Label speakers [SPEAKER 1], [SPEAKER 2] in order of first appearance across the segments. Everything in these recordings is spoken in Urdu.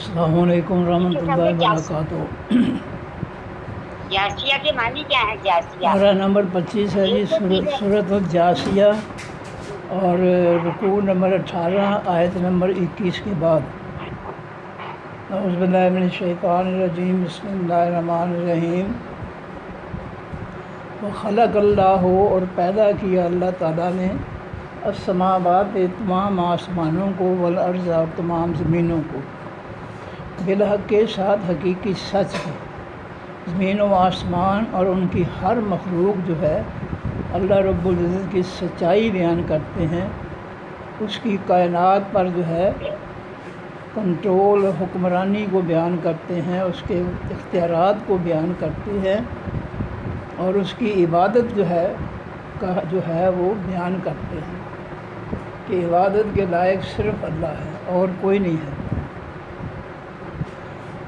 [SPEAKER 1] السلام علیکم ورحمۃ اللہ وبرکاتہ۔
[SPEAKER 2] جاسیہ کے معنی کیا ہے؟ جاسیہ
[SPEAKER 1] پارہ نمبر 25 ہے جی، سورۃ الجاسیہ، اور رکوع نمبر 18 آیت نمبر 21 کے بعد۔ اعوذ باللہ من الشیطان الرجیم، بسم اللہ الرحمن الرحیم۔ وخلق اللہ، اور پیدا کیا اللہ تعالیٰ نے، السماوات، تمام آسمانوں کو، والارض، اور تمام زمینوں کو، بالحق کے ساتھ حقیقی سچ ہے۔ زمین و آسمان اور ان کی ہر مخلوق جو ہے اللہ رب العزت کی سچائی بیان کرتے ہیں، اس کی کائنات پر جو ہے کنٹرول، حکمرانی کو بیان کرتے ہیں، اس کے اختیارات کو بیان کرتے ہیں، اور اس کی عبادت جو ہے وہ بیان کرتے ہیں کہ عبادت کے لائق صرف اللہ ہے اور کوئی نہیں ہے۔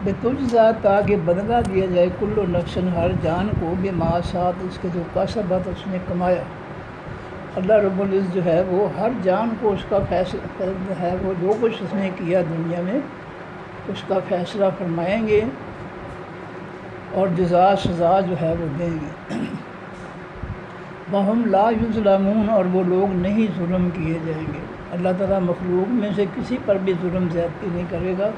[SPEAKER 1] بتجزا، تاکہ بدلہ دیا جائے، کل نفس، ہر جان کو، بما ساتھ، اس کے جو کسبت اس نے کمایا۔ اللہ رب العزت جو ہے وہ ہر جان کو اس کا فیصلہ ہے، وہ جو کچھ اس نے کیا دنیا میں اس کا فیصلہ فرمائیں گے اور جزا سزا جو ہے وہ دیں گے۔ وَهُمْ لَا يُظْلَمُونَ، اور وہ لوگ نہیں ظلم کیے جائیں گے۔ اللہ تعالیٰ مخلوق میں سے کسی پر بھی ظلم زیادتی نہیں کرے گا۔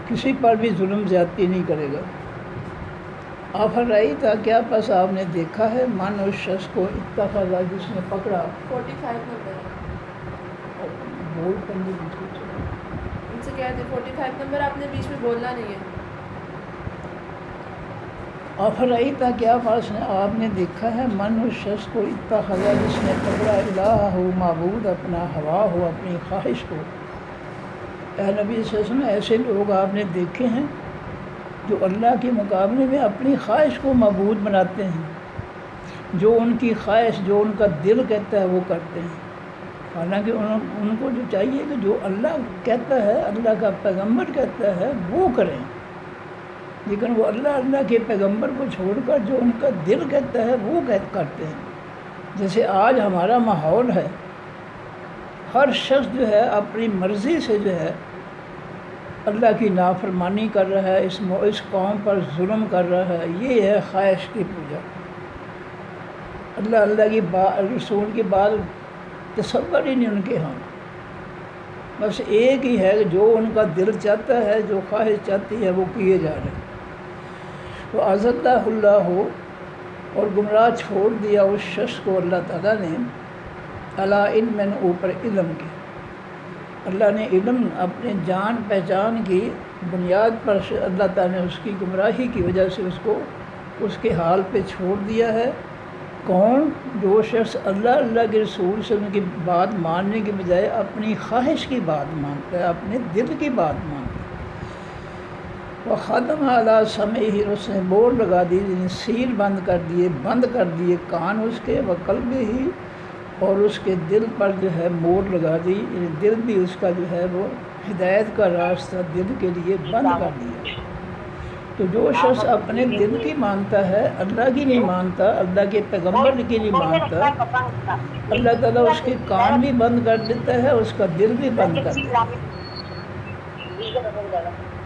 [SPEAKER 1] کسی پر بھی ظلم زیادتی نہیں کرے گا۔ آفرئی تھا، کیا پس آپ نے دیکھا ہے، من اس شخص کو، اتخذ، جس نے پکڑا،
[SPEAKER 3] 45 نمبر
[SPEAKER 1] بول پندی
[SPEAKER 3] ان سے کہہ دیں 45 نمبر آپ نے بیچ میں بولنا نہیں ہے۔
[SPEAKER 1] آفرئی تھا، کیا پس آپ نے دیکھا ہے، من اس شخص کو، اتخذ، جس نے پکڑا، الہ ہو، معبود اپنا، ہوا ہو، اپنی خواہش کو۔ اے نبی صلی اللہ علیہ وسلم، ایسے لوگ آپ نے دیکھے ہیں جو اللہ کے مقابلے میں اپنی خواہش کو معبود بناتے ہیں، جو ان کی خواہش، جو ان کا دل کہتا ہے وہ کرتے ہیں، حالانکہ ان کو جو چاہیے کہ جو اللہ کہتا ہے، اللہ کا پیغمبر کہتا ہے وہ کریں، لیکن وہ اللہ کے پیغمبر کو چھوڑ کر جو ان کا دل کہتا ہے وہ کرتے ہیں۔ جیسے آج ہمارا ماحول ہے، ہر شخص جو ہے اپنی مرضی سے جو ہے اللہ کی نافرمانی کر رہا ہے، اس قوم پر ظلم کر رہا ہے، یہ ہے خواہش کی پوجا۔ اللہ کی رسول کی بات تصور ہی نہیں ان کے ہاں، بس ایک ہی ہے جو ان کا دل چاہتا ہے، جو خواہش چاہتی ہے وہ کیے جا رہے ہیں۔ تو اضل اللہ ہو، اور گمراہ چھوڑ دیا اس شخص کو اللہ تعالیٰ نے، علی علم، اوپر علم کے۔ اللہ نے علم اپنے جان پہچان کی بنیاد پر اللہ تعالیٰ نے اس کی گمراہی کی وجہ سے اس کو اس کے حال پہ چھوڑ دیا ہے۔ کون؟ جو شخص اللہ کے رسول سے ان کی بات ماننے کے بجائے اپنی خواہش کی بات مانتا ہے، اپنے دل کی بات مانتا ہے۔ وختم علی سمعہ، اس نے مور لگا دی، یعنی سیل بند کر دیے کان اس کے، وقلبہ، اور اس کے دل پر جو ہے مور لگا دی، یعنی دل بھی اس کا جو ہے وہ ہدایت کا راستہ دل کے لیے بند کر دیا۔ تو جو شخص اپنے دل کی مانتا ہے، اللہ کی نہیں مانتا، اللہ کے پیغمبر کی نہیں مانتا، اللہ تعالیٰ اس کے کان بھی بند کر دیتا ہے، اس کا دل بھی بند کر دیتا ہے۔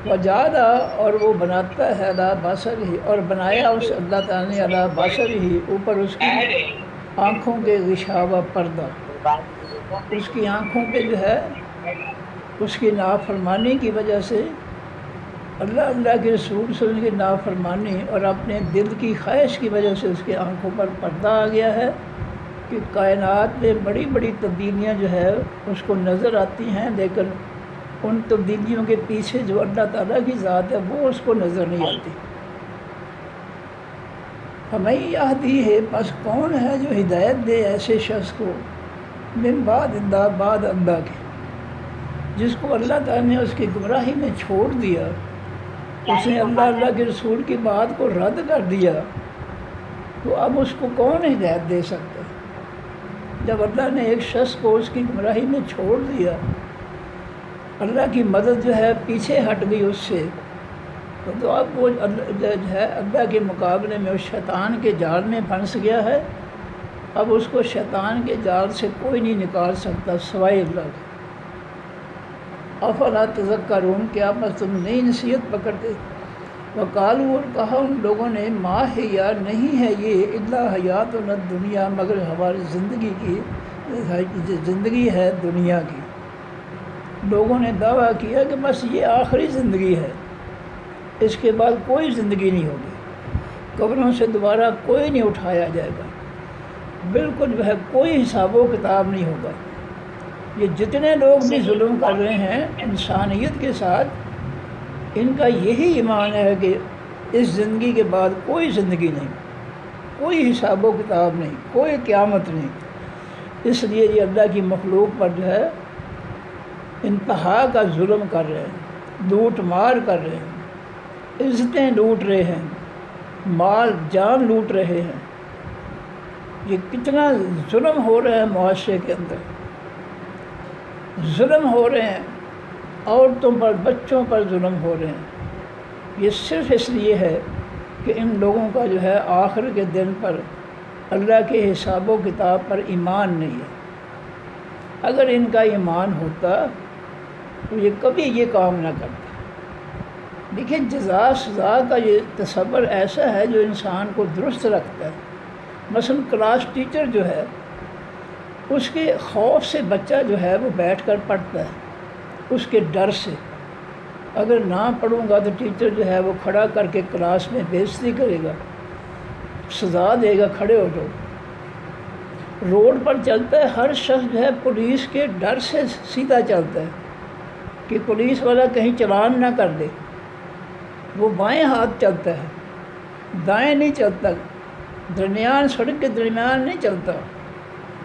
[SPEAKER 1] وجادہ، اور وہ بناتا ہے، علی بصرہ، اور بنایا اس اللہ تعالیٰ نے، علی بصرہ، اوپر اس کی آنکھوں کے غشاوہ، پردہ، اس کی آنکھوں پہ جو ہے اس کی نافرمانی کی وجہ سے، اللہ کے رسول سے ان کی نافرمانی اور اپنے دل کی خواہش کی وجہ سے اس کی آنکھوں پر پردہ آ گیا ہے کہ کائنات میں بڑی بڑی تبدیلیاں جو ہے اس کو نظر آتی ہیں، لیکن ان تبدیلیوں کے پیچھے جو اللہ تعالیٰ کی ذات ہے وہ اس کو نظر نہیں آتی۔ ہمیں یہدی ہے، پس کون ہے جو ہدایت دے ایسے شخص کو، من بعد اللہ کے، جس کو اللہ تعالیٰ نے اس کی گمراہی میں چھوڑ دیا، اس نے اللہ کے رسول کی بات کو رد کر دیا، تو اب اس کو کون ہدایت دے سکتا ہے؟ جب اللہ نے ایک شخص کو اس کی گمراہی میں چھوڑ دیا، اللہ کی مدد جو ہے پیچھے ہٹ گئی اس سے، تو اب وہ جو ہے اللہ کے مقابلے میں اس شیطان کے جال میں پھنس گیا ہے، اب اس کو شیطان کے جال سے کوئی نہیں نکال سکتا سوائے اللہ کے۔ افلا تذکرون، کیا بس تم نئی نصیحت پکڑتے؟ وقالو، اور کہا ان لوگوں نے، ما حیا، نہیں ہے یہ، الا حیاتنا الدنیا، مگر ہماری زندگی ہے دنیا کی۔ لوگوں نے دعویٰ کیا کہ بس یہ آخری زندگی ہے، اس کے بعد کوئی زندگی نہیں ہوگی، قبروں سے دوبارہ کوئی نہیں اٹھایا جائے گا، بالکل جو ہے کوئی حساب و کتاب نہیں ہوگا۔ یہ جتنے لوگ بھی ظلم کر رہے ہیں انسانیت کے ساتھ، ان کا یہی ایمان ہے کہ اس زندگی کے بعد کوئی زندگی نہیں، کوئی حساب و کتاب نہیں، کوئی قیامت نہیں۔ اس لیے یہ اللہ کی مخلوق پر جو ہے انتہا کا ظلم کر رہے ہیں، لوٹ مار کر رہے ہیں، عزتیں لوٹ رہے ہیں، مال جان لوٹ رہے ہیں۔ یہ کتنا ظلم ہو رہا ہے معاشرے کے اندر، ظلم ہو رہے ہیں، عورتوں پر بچوں پر ظلم ہو رہے ہیں۔ یہ صرف اس لیے ہے کہ ان لوگوں کا جو ہے آخر کے دن پر اللہ کے حساب و کتاب پر ایمان نہیں ہے۔ اگر ان کا ایمان ہوتا تو یہ کبھی یہ کام نہ کرتے۔ دیکھیں، جزا سزا کا یہ تصور ایسا ہے جو انسان کو درست رکھتا ہے۔ مثلا کلاس ٹیچر جو ہے، اس کے خوف سے بچہ جو ہے وہ بیٹھ کر پڑھتا ہے، اس کے ڈر سے۔ اگر نہ پڑھوں گا تو ٹیچر جو ہے وہ کھڑا کر کے کلاس میں بے عزتی کرے گا، سزا دے گا، کھڑے ہو جاؤ۔ روڈ پر چلتا ہے ہر شخص جو ہے پولیس کے ڈر سے سیدھا چلتا ہے کہ پولیس والا کہیں چلان نہ کر دے، وہ بائیں ہاتھ چلتا ہے، دائیں نہیں چلتا، درمیان سڑک کے درمیان نہیں چلتا۔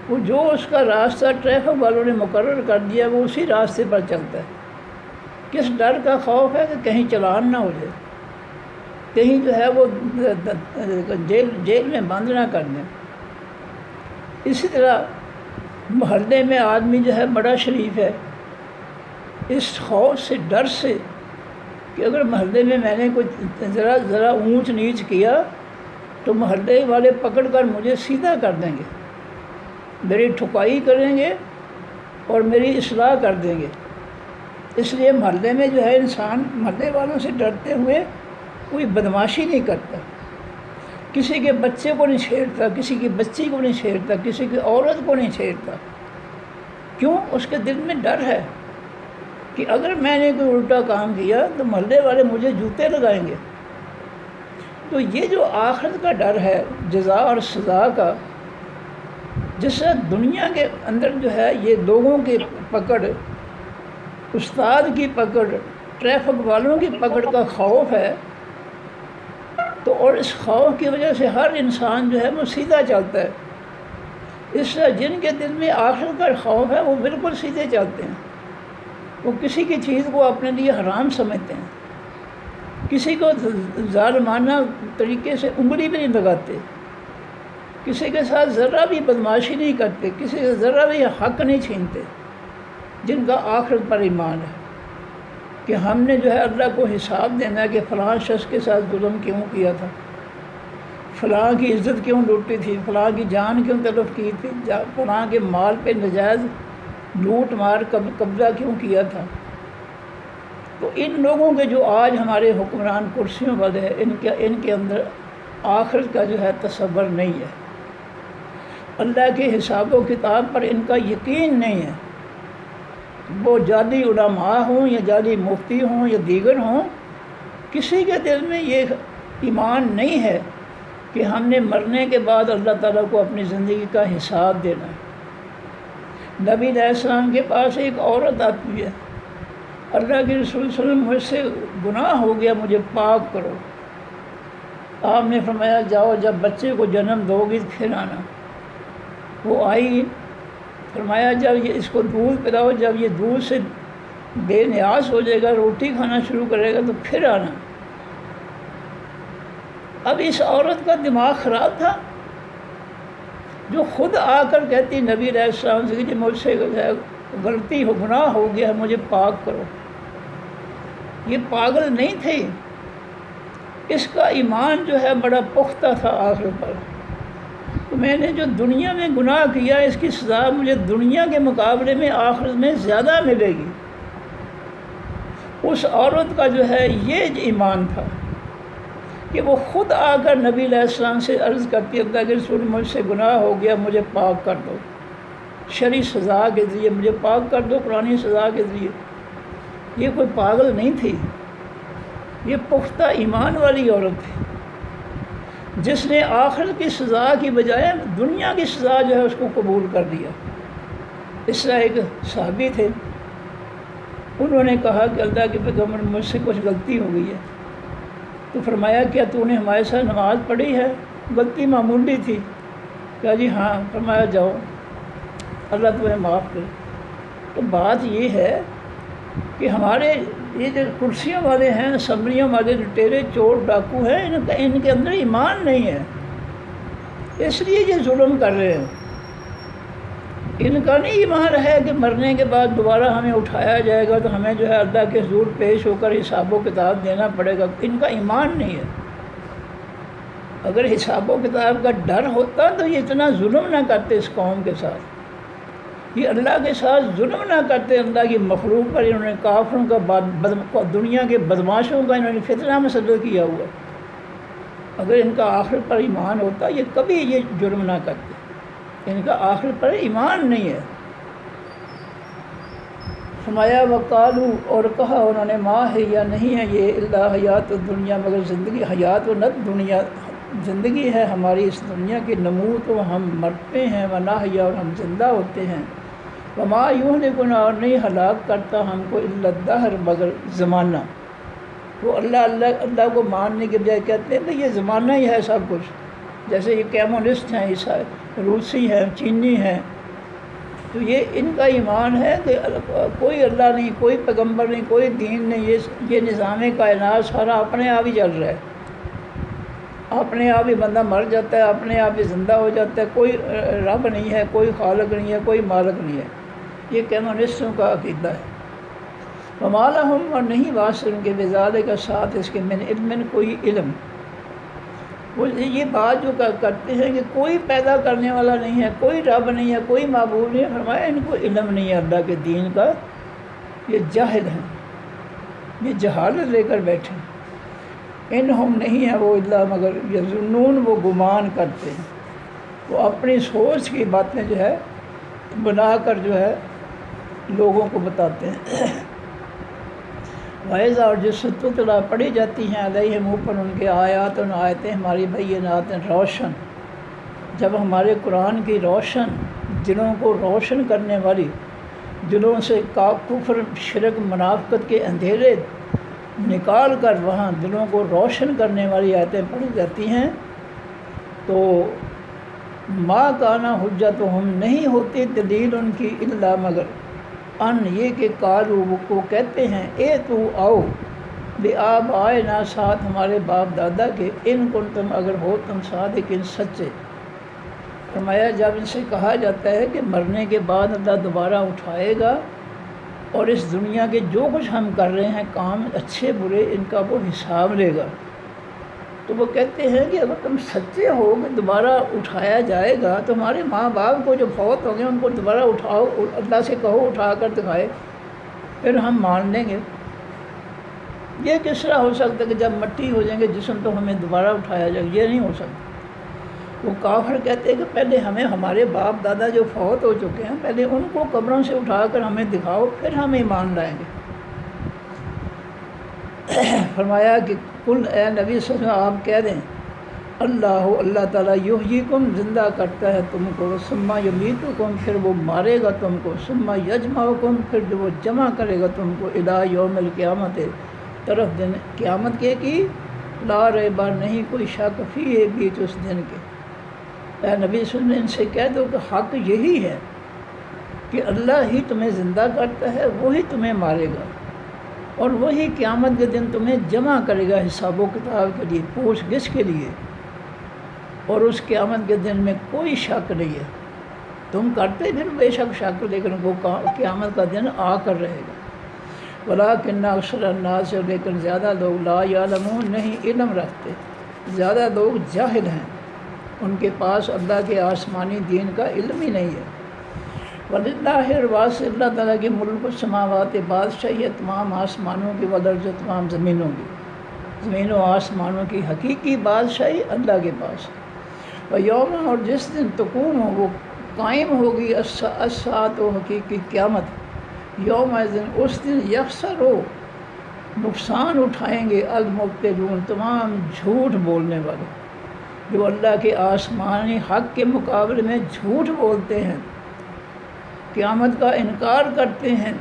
[SPEAKER 1] وہ جو اس کا راستہ ٹریفک والوں نے مقرر کر دیا وہ اسی راستے پر چلتا ہے۔ کس ڈر کا خوف ہے کہ کہیں چلان نہ ہو جائے، کہیں جو ہے وہ جیل میں بند نہ کر دیں۔ اسی طرح محلے میں آدمی جو ہے بڑا شریف ہے، اس خوف سے ڈر سے کہ اگر محلے میں میں نے کچھ ذرا اونچ نیچ کیا تو محلے والے پکڑ کر مجھے سیدھا کر دیں گے، میری ٹھکائی کریں گے اور میری اصلاح کر دیں گے۔ اس لیے محلے میں جو ہے انسان محلے والوں سے ڈرتے ہوئے کوئی بدماشی نہیں کرتا، کسی کے بچے کو نہیں چھیڑتا، کسی کی بچی کو نہیں چھیڑتا، کسی کی عورت کو نہیں چھیڑتا۔ کیوں؟ اس کے دل میں ڈر ہے کہ اگر میں نے کوئی الٹا کام کیا تو محلے والے مجھے جوتے لگائیں گے۔ تو یہ جو آخرت کا ڈر ہے جزا اور سزا کا، جس سے دنیا کے اندر جو ہے یہ لوگوں کی پکڑ، استاد کی پکڑ، ٹریفک والوں کی پکڑ کا خوف ہے، تو اور اس خوف کی وجہ سے ہر انسان جو ہے وہ سیدھا چلتا ہے۔ اس سے جن کے دل میں آخرت کا خوف ہے وہ بالکل سیدھے چلتے ہیں، وہ کسی کی چیز کو اپنے لیے حرام سمجھتے ہیں، کسی کو ظالمانہ طریقے سے انگلی بھی نہیں لگاتے، کسی کے ساتھ ذرا بھی بدماشی نہیں کرتے، کسی سے ذرا بھی حق نہیں چھینتے، جن کا آخرت پر ایمان ہے کہ ہم نے جو ہے اللہ کو حساب دینا ہے کہ فلاں شخص کے ساتھ ظلم کیوں کیا تھا، فلاں کی عزت کیوں لوٹی تھی، فلاں کی جان کیوں تلف کی تھی، فلاں کے مال پہ نجائز لوٹ مار قبضہ کیوں کیا تھا۔ تو ان لوگوں کے جو آج ہمارے حکمران کرسیوں والے ہیں، ان کے اندر آخرت کا جو ہے تصور نہیں ہے، اللہ کے حساب و کتاب پر ان کا یقین نہیں ہے۔ وہ جعلی علماء ہوں یا جعلی مفتی ہوں یا دیگر ہوں، کسی کے دل میں یہ ایمان نہیں ہے کہ ہم نے مرنے کے بعد اللہ تعالیٰ کو اپنی زندگی کا حساب دینا ہے۔ نبی علیہ السلام کے پاس ایک عورت آتی ہے، اللہ کے رسول صلی اللہ علیہ وسلم، مجھ سے گناہ ہو گیا، مجھے پاک کرو۔ آپ نے فرمایا جاؤ جب بچے کو جنم دو گی پھر آنا۔ وہ آئی، فرمایا جب یہ اس کو دودھ پلاؤ، جب یہ دودھ سے بے نیاز ہو جائے گا، روٹی کھانا شروع کرے گا تو پھر آنا۔ اب اس عورت کا دماغ خراب تھا جو خود آ کر کہتی نبی علیہ السلام سے کہ مجھ سے غلطی ہو، گناہ ہو گیا، مجھے پاک کرو۔ یہ پاگل نہیں تھی، اس کا ایمان جو ہے بڑا پختہ تھا آخر پر۔ تو میں نے جو دنیا میں گناہ کیا اس کی سزا مجھے دنیا کے مقابلے میں آخرت میں زیادہ ملے گی۔ اس عورت کا جو ہے یہ ایمان تھا کہ وہ خود آ کر نبی علیہ السلام سے عرض کرتی ہے کہ رسول مجھ سے گناہ ہو گیا، مجھے پاک کر دو، شرعی سزا کے ذریعے مجھے پاک کر دو، قرآنی سزا کے ذریعے۔ یہ کوئی پاگل نہیں تھی، یہ پختہ ایمان والی عورت تھی جس نے آخرت کی سزا کی بجائے دنیا کی سزا جو ہے اس کو قبول کر دیا۔ اس طرح ایک صحابی تھے، انہوں نے کہا کہ اللہ کے پیغمبر مجھ سے کچھ غلطی ہو گئی ہے، تو فرمایا کیا تو نے ہمارے ساتھ نماز پڑھی ہے؟ غلطی معمولی تھی۔ کہا جی ہاں۔ فرمایا جاؤ اللہ تمہیں معاف کرے۔ تو بات یہ ہے کہ ہمارے یہ جو کرسیوں والے ہیں، اسمبلیوں والے لٹیرے چور ڈاکو ہیں، ان کے اندر ایمان نہیں ہے، اس لیے یہ ظلم کر رہے ہیں۔ ان کا نہیں ایمان ہے کہ مرنے کے بعد دوبارہ ہمیں اٹھایا جائے گا تو ہمیں جو ہے اللہ کے حضور پیش ہو کر حساب و کتاب دینا پڑے گا، ان کا ایمان نہیں ہے۔ اگر حساب و کتاب کا ڈر ہوتا تو یہ اتنا ظلم نہ کرتے اس قوم کے ساتھ، یہ اللہ کے ساتھ ظلم نہ کرتے، اللہ کی مخلوق پر انہوں نے کافروں کا دنیا کے بدماشوں کا انہوں نے فتنہ مسلط کیا ہوا۔ اگر ان کا آخر پر ایمان ہوتا یہ کبھی یہ جرم نہ کرتے، ان کا آخر پر ایمان نہیں ہے۔ فرمایا وقالو، اور کہا انہوں نے ما ہے یا نہیں ہے یہ الا حیات الدنیا، مگر زندگی حیات و نت دنیا، زندگی ہے ہماری اس دنیا کی، نموت و ہم مرتے ہیں، ونحیا اور ہم زندہ ہوتے ہیں، وما یہلکنا اور نہیں ہلاک کرتا ہم کو الا الدہر مگر زمانہ۔ وہ اللہ کو ماننے کے بجائے کہتے ہیں کہ یہ زمانہ ہی ہے سب کچھ، جیسے یہ کیمونسٹ ہیں، روسی ہیں، چینی ہیں، تو یہ ان کا ایمان ہے کہ کوئی اللہ نہیں، کوئی پیغمبر نہیں، کوئی دین نہیں، یہ نظام کائنات سارا اپنے آپ ہی چل رہا ہے، اپنے آپ ہی بندہ مر جاتا ہے، اپنے آپ ہی زندہ ہو جاتا ہے، کوئی رب نہیں ہے، کوئی خالق نہیں ہے، کوئی مالک نہیں ہے۔ یہ کیمونسٹوں کا عقیدہ ہے۔ وما لہم، اور نہیں واسطے ان کے بذالک کا ساتھ اس کے من علم، کوئی علم۔ وہ یہ بات جو کرتے ہیں کہ کوئی پیدا کرنے والا نہیں ہے، کوئی رب نہیں ہے، کوئی معبود نہیں ہے، فرمایا ان کو علم نہیں ہے اللہ کے دین کا، یہ جاہل ہیں، یہ جہالت لے کر بیٹھے ہیں۔ انہم نہیں ہے وہ الا مگر یظنون، وہ گمان کرتے ہیں، وہ اپنی سوچ کی باتیں جو ہے بنا کر جو ہے لوگوں کو بتاتے ہیں۔ وَإِذَا، اور جس سے تتلیٰ پڑھی جاتی ہیں علیہم اوپر ان کے آیات اور آیتیں ہماری بینات روشن، جب ہمارے قرآن کی روشن دلوں کو روشن کرنے والی، دلوں سے کفر شرک منافقت کے اندھیرے نکال کر وہاں دلوں کو روشن کرنے والی آیتیں پڑھی جاتی ہیں، تو ما کانا حجتہم، نہیں ہوتی دلیل ان کی الا مگر ان یہ کہ قالو، وہ کہتے ہیں اے تو آؤ بے آب آئے نہ ساتھ ہمارے باپ دادا کے، ان کنتم اگر ہو تم صادقین سچے۔ فرمایا جب ان سے کہا جاتا ہے کہ مرنے کے بعد اللہ دوبارہ اٹھائے گا اور اس دنیا کے جو کچھ ہم کر رہے ہیں کام اچھے برے ان کا وہ حساب لے گا، تو وہ کہتے ہیں کہ اگر تم سچے ہو کہ دوبارہ اٹھایا جائے گا تو ہمارے ماں باپ کو جو فوت ہو گئے ان کو دوبارہ اٹھاؤ، اللہ سے کہو اٹھا کر دکھائے، پھر ہم مان لیں گے۔ یہ کس طرح ہو سکتا ہے کہ جب مٹی ہو جائیں گے جسم تو ہمیں دوبارہ اٹھایا جائے گا؟ یہ نہیں ہو سکتا۔ وہ کافر کہتے ہیں کہ پہلے ہمیں ہمارے باپ دادا جو فوت ہو چکے ہیں پہلے ان کو قبروں سے اٹھا کر ہمیں دکھاؤ، پھر ہم ایمان لائیں گے۔ فرمایا کہ کل اے نبی صلی اللہ علیہ وسلم آپ کہہ دیں اللہ تعالیٰ یحییکم، زندہ کرتا ہے تم کو، ثم یمیتکم، پھر وہ مارے گا تم کو، ثم یجمعکم، پھر جو وہ جمع کرے گا تم کو، الی یوم القیامت، طرف دن قیامت کے کی، لا ریب، نہیں کوئی شک فیہ، بیچ اس دن کے۔ اے نبی صلی اللہ علیہ وسلم ان سے کہہ دو کہ حق یہی ہے کہ اللہ ہی تمہیں زندہ کرتا ہے، وہی تمہیں مارے گا، اور وہی قیامت کے دن تمہیں جمع کرے گا حساب و کتاب کے لیے، پوچھ گچھ کے لیے، اور اس قیامت کے دن میں کوئی شک نہیں ہے۔ تم کرتے پھر بے شک شک، لیکن وہ قیامت کا دن آ کر رہے گا۔ ولیکن اکثر الناس، لیکن زیادہ لوگ لا یعلمون، نہیں علم رکھتے، زیادہ لوگ جاہل ہیں۔ ان کے پاس اللہ کے آسمانی دین کا علم ہی نہیں ہے۔ وَلِلَّهِ الْوَاسِعُ، اللہ تعالیٰ کی ملک السماوات، بادشاہی ہے تمام آسمانوں کی، والارض، تمام زمینوں کی، زمین و آسمانوں کی حقیقی بادشاہی اللہ کے پاس۔ وَيَوْمَ، اور جس دن تقوم ہو، وہ قائم ہوگی، الساعۃ، و حقیقی قیامت، یوم دن، اس دن یخسر ہو، نقصان اٹھائیں گے، المبطلون، تمام جھوٹ بولنے والے، جو اللہ کے آسمانی حق کے مقابلے میں جھوٹ بولتے ہیں، قیامت کا انکار کرتے ہیں،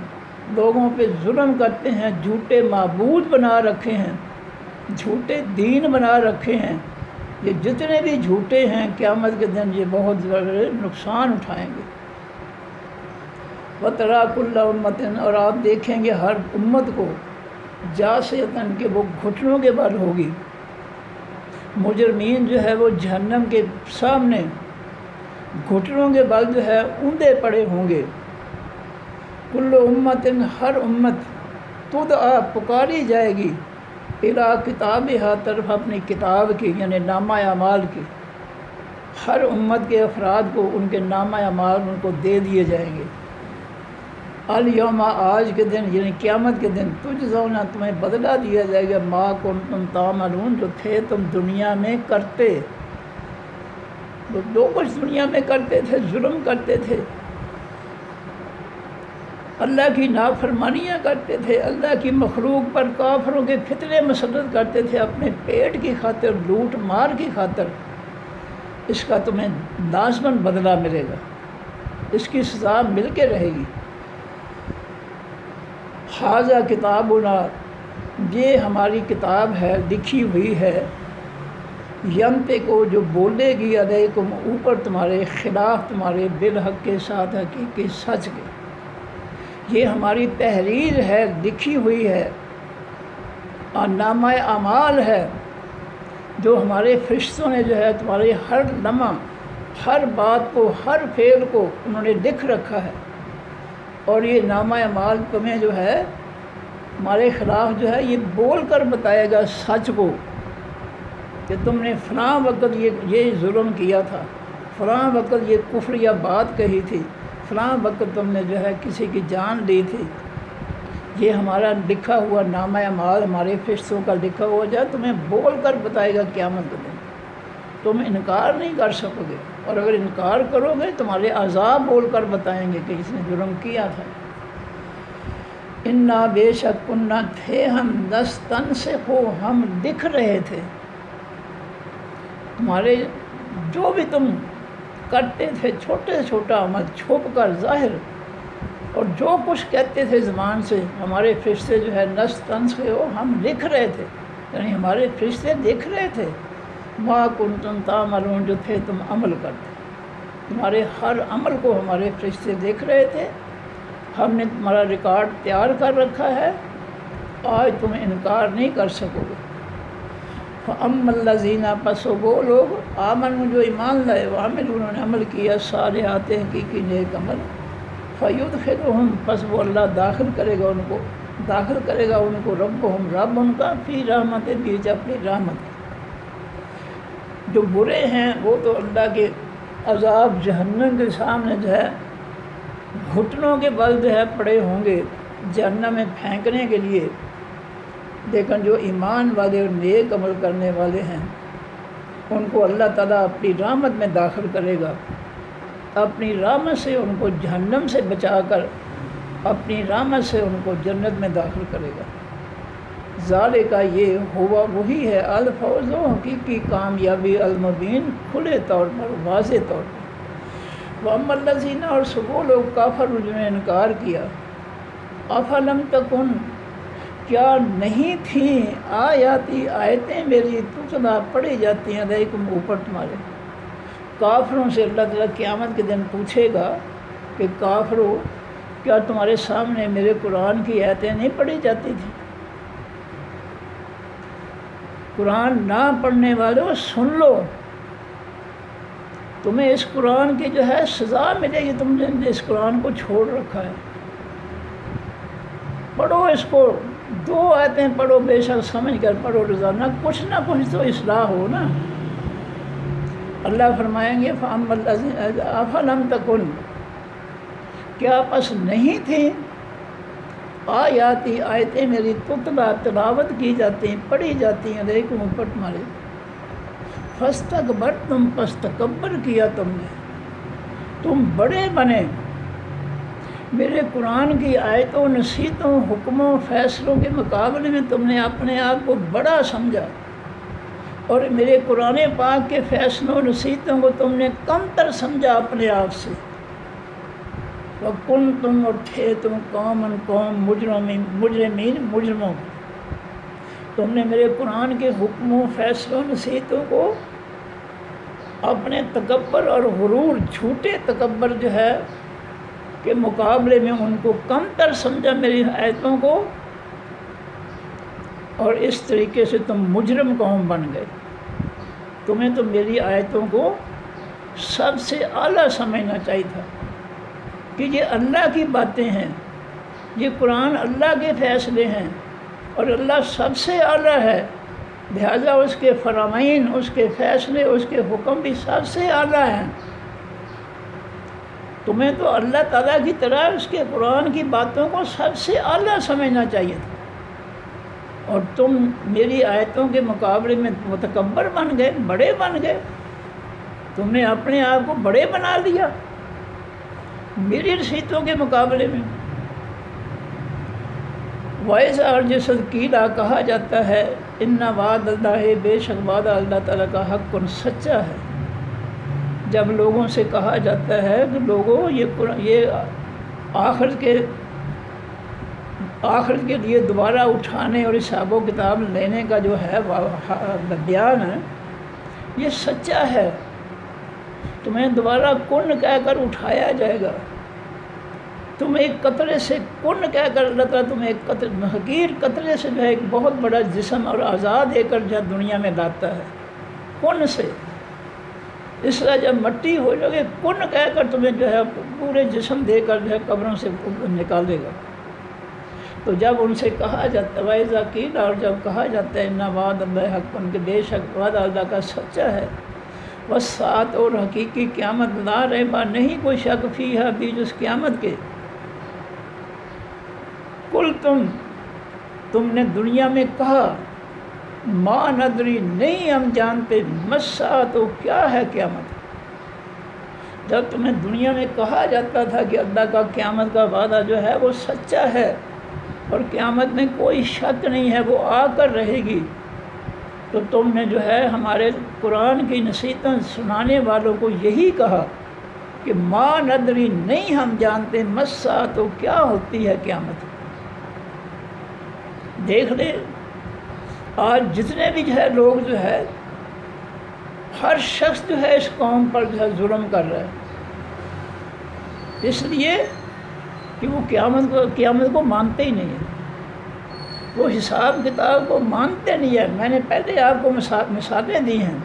[SPEAKER 1] لوگوں پہ ظلم کرتے ہیں، جھوٹے معبود بنا رکھے ہیں، جھوٹے دین بنا رکھے ہیں، یہ جتنے بھی جھوٹے ہیں قیامت کے دن یہ بہت بڑے نقصان اٹھائیں گے۔ وَتَرَىٰ كُلَّ أُمَّةٍ، اور آپ دیکھیں گے ہر امت کو، جاسیتاً، کہ وہ گھٹنوں کے بل ہوگی، مجرمین جو ہے وہ جہنم کے سامنے گھٹنوں کے بل جو ہے اوندے پڑے ہوں گے۔ کل امت، ہر امت، تدعیٰ، پکاری جائے گی، الی کتابہا، طرف اپنی کتاب کی، یعنی نامہ اعمال کی۔ ہر امت کے افراد کو ان کے نامہ اعمال ان کو دے دیے جائیں گے۔ الیوم، آج کے دن یعنی قیامت کے دن، تجزون، تمہیں بدلہ دیا جائے گا، ما کنتم تعملون، جو تھے تم دنیا میں کرتے، جو کچھ دنیا میں کرتے تھے، ظلم کرتے تھے، اللہ کی نافرمانیاں کرتے تھے، اللہ کی مخلوق پر کافروں کے فتنے مسلط کرتے تھے اپنے پیٹ کی خاطر، لوٹ مار کی خاطر، اس کا تمہیں لازماً بدلہ ملے گا، اس کی سزا مل کے رہے گی۔ ھذا کتابنا، یہ ہماری کتاب ہے، لکھی ہوئی ہے، ینطق، جو بولے گی، علیکم، اوپر تمہارے، خلاف تمہارے، بالحق، کے ساتھ حقیقی سچ کے۔ یہ ہماری تحریر ہے، لکھی ہوئی ہے، اور نامہ اعمال ہے، جو ہمارے فرشتوں نے جو ہے تمہارے ہر لمحہ، ہر بات کو، ہر فعل کو انہوں نے لکھ رکھا ہے، اور یہ نامہ اعمال تمہیں جو ہے ہمارے خلاف جو ہے یہ بول کر بتائے گا سچ کو، کہ تم نے فلاں وقت یہ ظلم کیا تھا، فلاں وقت یہ کفر یا بات کہی تھی، فلاں وقت تم نے جو ہے کسی کی جان لی تھی۔ یہ ہمارا لکھا ہوا نامہ اعمال، ہمارے فرشتوں کا لکھا ہوا جو ہے تمہیں بول کر بتائے گا قیامت کے دن، تم انکار نہیں کر سکو گے، اور اگر انکار کرو گے تمہارے عذاب بول کر بتائیں گے کہ اس نے جرم کیا تھا۔ انا، بے شک، کننا، تھے ہم، نستنسخ، ہم لکھ رہے تھے، تمہارے جو بھی تم کرتے تھے، چھوٹے سے چھوٹا عمل، چھپ کر، ظاہر، اور جو کچھ کہتے تھے زبان سے، ہمارے فرشتے جو ہے نستنسخ، ہم لکھ رہے تھے، یعنی ہمارے فرشتے لکھ رہے تھے، ما کنتم تعملون، جو تھے تم عمل کرتے، تمہارے ہر عمل کو ہمارے فرشتے دیکھ رہے تھے، ہم نے تمہارا ریکارڈ تیار کر رکھا ہے، آج تم انکار نہیں کر سکو گے۔ فَأَمَّا الَّذِينَ، پس وہ لوگ، آمنوا، جو ایمان لائے، وعملوا، انہوں نے عمل کیا، صالحات، حقیقی نیک عمل، فَيُدْخِلُهُمْ، پس وہ اللہ داخل کرے گا ان کو، ربهم، رب ان کا، فی رحمت، بیچ اپنی رحمت۔ جو برے ہیں وہ تو اللہ کے عذاب جہنم کے سامنے جو ہے گھٹنوں کے بل جو ہے پڑے ہوں گے جہنم میں پھینکنے کے لیے، لیکن جو ایمان والے اور نیک عمل کرنے والے ہیں ان کو اللہ تعالیٰ اپنی رحمت میں داخل کرے گا، اپنی رحمت سے ان کو جہنم سے بچا کر اپنی رحمت سے ان کو جنت میں داخل کرے گا۔ ذالک، یہ ہوا وہی ہے، الفوز، حقیقی کامیابی، المبین، کھلے طور پر، واضح طور پر۔ وَأَمَّا الَّذِينَ، اور وہ لوگ، کافروا، جنہوں نے انکار کیا، افلم تکن، کیا نہیں تھیں، آیاتی، آیتیں میری، تتلیٰ، پڑھی جاتی ہیں، علیکم، اوپر تمہارے۔ کافروں سے اللہ تعالیٰ قیامت کے دن پوچھے گا کہ کافروں، کیا تمہارے سامنے میرے قرآن کی آیتیں نہیں پڑھی جاتی تھیں؟ قرآن نہ پڑھنے والوں سن لو، تمہیں اس قرآن کی جو ہے سزا ملے گی، تم نے اس قرآن کو چھوڑ رکھا ہے۔ پڑھو اس کو، 2 آیتیں پڑھو، بے شک سمجھ کر پڑھو، روزانہ کچھ نہ کچھ تو اصلاح ہو نا۔ اللہ فرمائیں گے افلم تکن، کیا پس نہیں تھیں آیاتی آیتیں میری تتلا تلاوت کی جاتی ہیں، پڑھی جاتی ہیں علیکم اوپر تمہارے، فاستکبرتم پس تکبر کیا تم نے، تم بڑے بنے، میرے قرآن کی آیتوں نصیحتوں حکموں فیصلوں کے مقابلے میں تم نے اپنے آپ کو بڑا سمجھا، اور میرے قرآن پاک کے فیصلوں نصیحتوں کو تم نے کم تر سمجھا اپنے آپ سے، وَكُنْتُمْ اور تھے تم قوم مجرموں، تم نے میرے قرآن کے حکموں فیصلوں نصیحتوں کو اپنے تکبر اور غرور جھوٹے تکبر جو ہے کے مقابلے میں ان کو کم تر سمجھا میری آیتوں کو، اور اس طریقے سے تم مجرم قوم بن گئے۔ تمہیں تو میری آیتوں کو سب سے اعلیٰ سمجھنا چاہیے تھا کہ یہ اللہ کی باتیں ہیں، یہ قرآن اللہ کے فیصلے ہیں، اور اللہ سب سے اعلیٰ ہے، لہذا اس کے فرامین، اس کے فیصلے، اس کے حکم بھی سب سے اعلیٰ ہیں۔ تمہیں تو اللہ تعالیٰ کی طرح اس کے قرآن کی باتوں کو سب سے اعلیٰ سمجھنا چاہیے تھا، اور تم میری آیتوں کے مقابلے میں متکبر بن گئے، بڑے بن گئے، تم نے اپنے آپ کو بڑے بنا لیا میری نصیحتوں کے مقابلے میں۔ وائز اور جسد کیلا کہا جاتا ہے ان وعد اللہ، بے شک وعدہ اللہ تعالیٰ کا حق سچا ہے۔ جب لوگوں سے کہا جاتا ہے کہ لوگوں یہ آخرت کے لیے دوبارہ اٹھانے اور حساب و کتاب لینے کا جو ہے بیان ہے، یہ سچا ہے، تمہیں دوبارہ کن کہہ کر اٹھایا جائے گا، تم ایک قطرے سے کن کہہ کر اللہ تعالیٰ تمہیں ایک حقیر قطرے سے جو ہے ایک بہت بڑا جسم اور آزاد دے کر جو ہے دنیا میں لاتا ہے، کن سے۔ اس طرح جب مٹی ہو جائے گے کن کہہ کر تمہیں جو ہے پورے جسم دے کر جو ہے قبروں سے نکالے گا۔ تو جب ان سے کہا جاتا ہے وَإِذَا قِيلَ، اور جب کہا جاتا ہے اِنَّ وعد اللہِ حَقٌّ، کہ بے شک وعدہ اللہ کا سچا ہے، وَالسَّاعَةُ، اور حقیقی قیامت، لا ریب، نہیں کوئی شک، فیہا، بیچ اس قیامت کے، کل تم نے دنیا میں کہا، ما ندری، نہیں ہم جانتے، مسّاۃ، کیا ہے قیامت۔ جب تمہیں دنیا میں کہا جاتا تھا کہ اللہ کا قیامت کا وعدہ جو ہے وہ سچا ہے اور قیامت میں کوئی شک نہیں ہے، وہ آ کر رہے گی، تو تم نے جو ہے ہمارے قرآن کی نصیحتیں سنانے والوں کو یہی کہا کہ ما ندری، نہیں ہم جانتے، مسّاۃ، کیا ہوتی ہے قیامت۔ دیکھ لے آج جتنے بھی جو ہے لوگ جو ہے، ہر شخص جو ہے اس قوم پر جو ہے ظلم کر رہا ہے، اس لیے کہ وہ قیامت کو مانتے ہی نہیں ہیں، وہ حساب کتاب کو مانتے نہیں ہیں۔ میں نے پہلے آپ کو مثالیں دی ہیں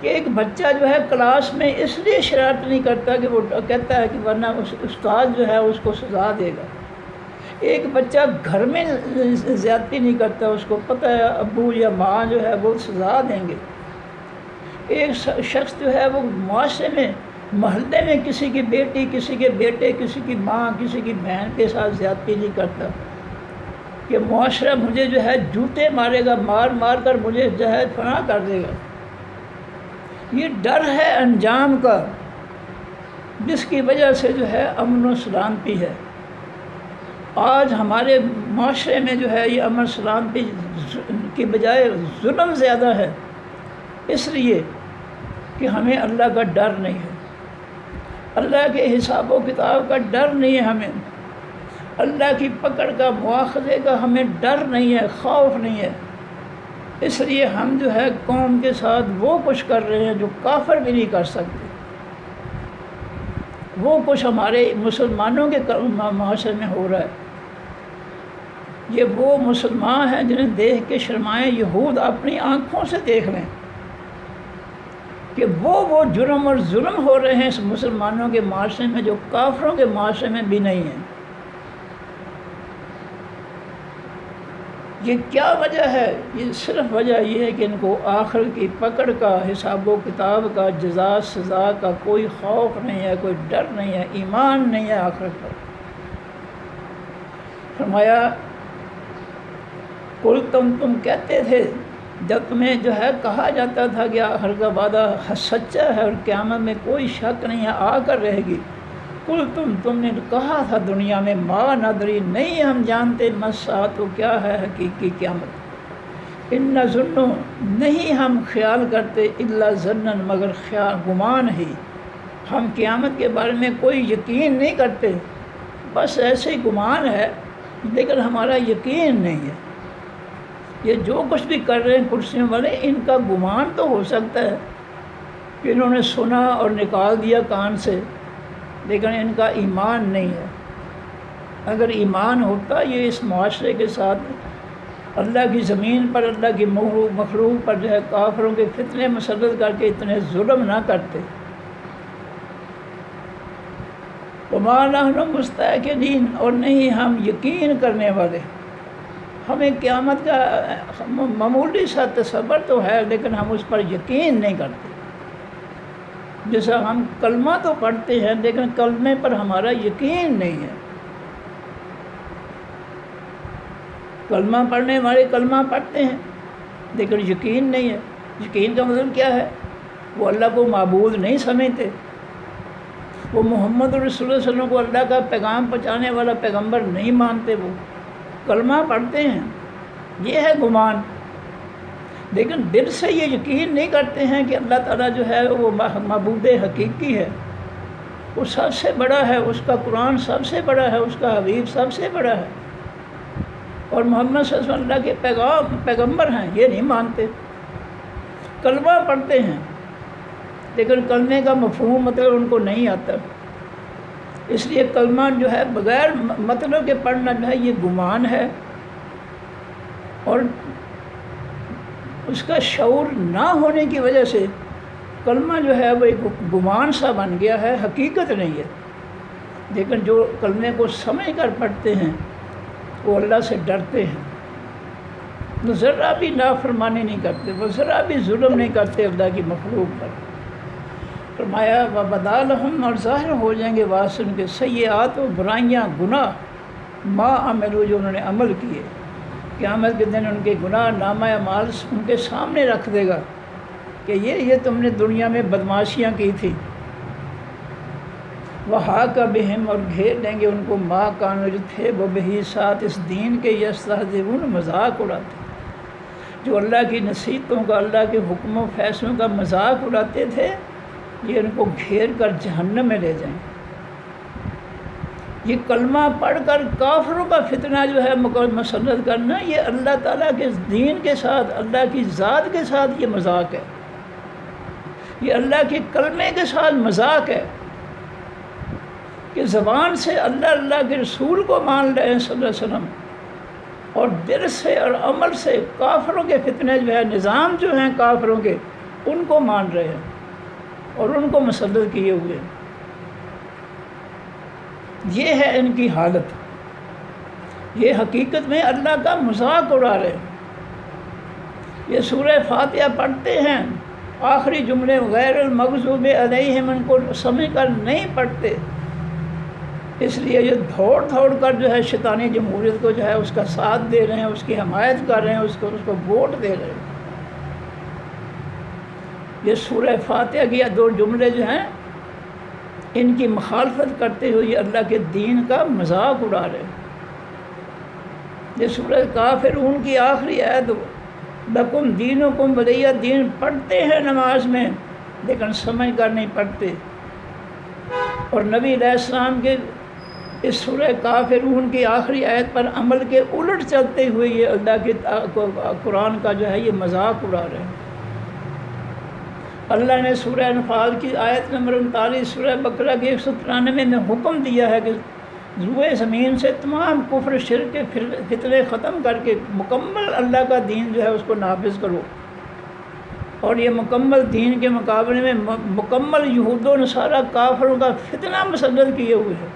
[SPEAKER 1] کہ ایک بچہ جو ہے کلاس میں اس لیے شرارت نہیں کرتا کہ وہ کہتا ہے کہ ورنہ استاد جو ہے اس کو سزا دے گا۔ ایک بچہ گھر میں زیادتی نہیں کرتا، اس کو پتہ ہے ابو یا ماں جو ہے وہ سزا دیں گے۔ ایک شخص جو ہے وہ معاشرے میں، محلے میں کسی کی بیٹی، کسی کے بیٹے، کسی کی ماں، کسی کی بہن کے ساتھ زیادتی نہیں کرتا کہ معاشرہ مجھے جو ہے جوتے مارے گا، مار مار کر مجھے جو ہے فنا کر دے گا۔ یہ ڈر ہے انجام کا، جس کی وجہ سے جو ہے امن و سلامتی ہے۔ آج ہمارے معاشرے میں جو ہے یہ امن سلامتی کی بجائے ظلم زیادہ ہے، اس لیے کہ ہمیں اللہ کا ڈر نہیں ہے، اللہ کے حساب و کتاب کا ڈر نہیں ہے، ہمیں اللہ کی پکڑ کا، مواخذے کا ہمیں ڈر نہیں ہے، خوف نہیں ہے، اس لیے ہم جو ہے قوم کے ساتھ وہ کچھ کر رہے ہیں جو کافر بھی نہیں کر سکتے۔ وہ کچھ ہمارے مسلمانوں کے معاشرے میں ہو رہا ہے۔ یہ وہ مسلمان ہیں جنہیں دیکھ کے شرمائیں، یہود اپنی آنکھوں سے دیکھ لیں کہ وہ جرم اور ظلم ہو رہے ہیں اس مسلمانوں کے معاشرے میں جو کافروں کے معاشرے میں بھی نہیں ہیں۔ یہ کیا وجہ ہے؟ یہ صرف وجہ یہ ہے کہ ان کو آخر کی پکڑ کا، حساب و کتاب کا، جزا سزا کا کوئی خوف نہیں ہے، کوئی ڈر نہیں ہے، ایمان نہیں ہے آخرت پر۔ فرمایا کل تم کہتے تھے جب تمہیں جو ہے کہا جاتا تھا کہ آخر کا وعدہ سچا ہے اور قیامت میں کوئی شک نہیں ہے، آ کر رہے گی، کل تم نے کہا تھا دنیا میں ما ندری، نہیں ہم جانتے مساعت تو کیا ہے حقیقی قیامت، ان ظنو، نہیں ہم خیال کرتے الا ظنن، مگر خیال گمان ہی، ہم قیامت کے بارے میں کوئی یقین نہیں کرتے، بس ایسے ہی گمان ہے لیکن ہمارا یقین نہیں ہے۔ یہ جو کچھ بھی کر رہے ہیں کرسیوں والے، ان کا گمان تو ہو سکتا ہے کہ انہوں نے سنا اور نکال دیا کان سے، لیکن ان کا ایمان نہیں ہے۔ اگر ایمان ہوتا یہ اس معاشرے کے ساتھ اللہ کی زمین پر، اللہ کی مخلوق پر جو ہے کافروں کے فتنے مسلط کر کے اتنے ظلم نہ کرتے۔ وَمَا نَحْنُ مُسْتَيْقِنِينَ، اور نہیں ہم یقین کرنے والے، ہمیں قیامت کا معمولی سا تصور تو ہے لیکن ہم اس پر یقین نہیں کرتے۔ جیسا ہم کلمہ تو پڑھتے ہیں لیکن کلمے پر ہمارا یقین نہیں ہے۔ کلمہ پڑھنے والے کلمہ پڑھتے ہیں لیکن یقین نہیں ہے۔ یقین کا مطلب کیا ہے؟ وہ اللہ کو معبود نہیں سمجھتے، وہ محمد رسول اللہ صلی اللہ علیہ وسلم کو اللہ کا پیغام پہنچانے والا پیغمبر نہیں مانتے، وہ کلمہ پڑھتے ہیں، یہ ہے گمان، لیکن دل سے یہ یقین نہیں کرتے ہیں کہ اللہ تعالیٰ جو ہے وہ معبود حقیقی ہے، وہ سب سے بڑا ہے، اس کا قرآن سب سے بڑا ہے، اس کا حبیب سب سے بڑا ہے، اور محمد صلی اللہ علیہ وسلم اللہ کے پیغمبر ہیں، یہ نہیں مانتے۔ کلمہ پڑھتے ہیں لیکن کلمے کا مفہوم مطلب ان کو نہیں آتا، اس لیے کلمہ جو ہے بغیر مطلب کے پڑھنا جو ہے یہ گمان ہے، اور اس کا شعور نہ ہونے کی وجہ سے کلمہ جو ہے وہ ایک گمان سا بن گیا ہے، حقیقت نہیں ہے۔ لیکن جو کلمے کو سمجھ کر پڑھتے ہیں وہ اللہ سے ڈرتے ہیں، وہ ذرا بھی نافرمانی نہیں کرتے، وہ ذرا بھی ظلم نہیں کرتے اللہ کی مخلوق پر۔ فرمایا وَبَدَا لَهُمْ، اور ظاہر ہو جائیں گے واسن کے سیئات و برائیاں، گناہ، ما عملوا، جو انہوں نے عمل کیے، قیامت کے دن ان کے گناہ نامہ اعمال ان کے سامنے رکھ دے گا کہ یہ تم نے دنیا میں بدماشیاں کی تھی۔ وَحَاقَ بِهِمْ، اور گھیر دیں گے ان کو، ما کانوا، جو تھے وہ بہی ساتھ اس دین کے، یستہزئون، مذاق اڑاتے، جو اللہ کی نصیحتوں کا، اللہ کے حکم و فیصلوں کا مذاق اڑاتے تھے، یہ ان کو گھیر کر جہنم میں لے جائیں۔ یہ کلمہ پڑھ کر کافروں کا فتنہ جو ہے مسلط کرنا، یہ اللہ تعالیٰ کے دین کے ساتھ، اللہ کی ذات کے ساتھ یہ مذاق ہے، یہ اللہ کے کلمے کے ساتھ مذاق ہے کہ زبان سے اللہ کے رسول کو مان رہے ہیں صلی اللہ علیہ وسلم، اور دل سے اور عمل سے کافروں کے فتنے جو ہے، نظام جو ہیں کافروں کے، ان کو مان رہے ہیں اور ان کو مسلط کیے ہوئے ہیں۔ یہ ہے ان کی حالت، یہ حقیقت میں اللہ کا مذاق اڑا رہے ہیں۔ یہ سورہ فاتحہ پڑھتے ہیں، آخری جملے غیر المغضوب علیہم ان کو سمجھ کر نہیں پڑھتے، اس لیے یہ دوڑ کر جو ہے شیطانی جمہوریت کو جو ہے اس کا ساتھ دے رہے ہیں، اس کی حمایت کر رہے ہیں، اس کو ووٹ دے رہے ہیں۔ یہ سورہ فاتحہ کی دو جملے جو ہیں ان کی مخالفت کرتے ہوئے یہ اللہ کے دین کا مذاق اڑا رہے ہیں۔ یہ سورہ کافرون کی آخری آیت، لکم دینکم ولیہ دین، پڑھتے ہیں نماز میں لیکن سمجھ کر نہیں پڑھتے، اور نبی علیہ السلام کے اس سورہ کافرون کی آخری آیت پر عمل کے الٹ چلتے ہوئے یہ اللہ کے قرآن کا جو ہے یہ مذاق اڑا رہے ہیں۔ اللہ نے سورہ انفال کی آیت نمبر 39، سورہ بقرہ کی 193 میں حکم دیا ہے کہ روئے زمین سے تمام کفر شرک کے فتنے ختم کر کے مکمل اللہ کا دین جو ہے اس کو نافذ کرو، اور یہ مکمل دین کے مقابلے میں مکمل یہود و نصارہ کافروں کا فتنہ مسلط کیے ہوئے ہے۔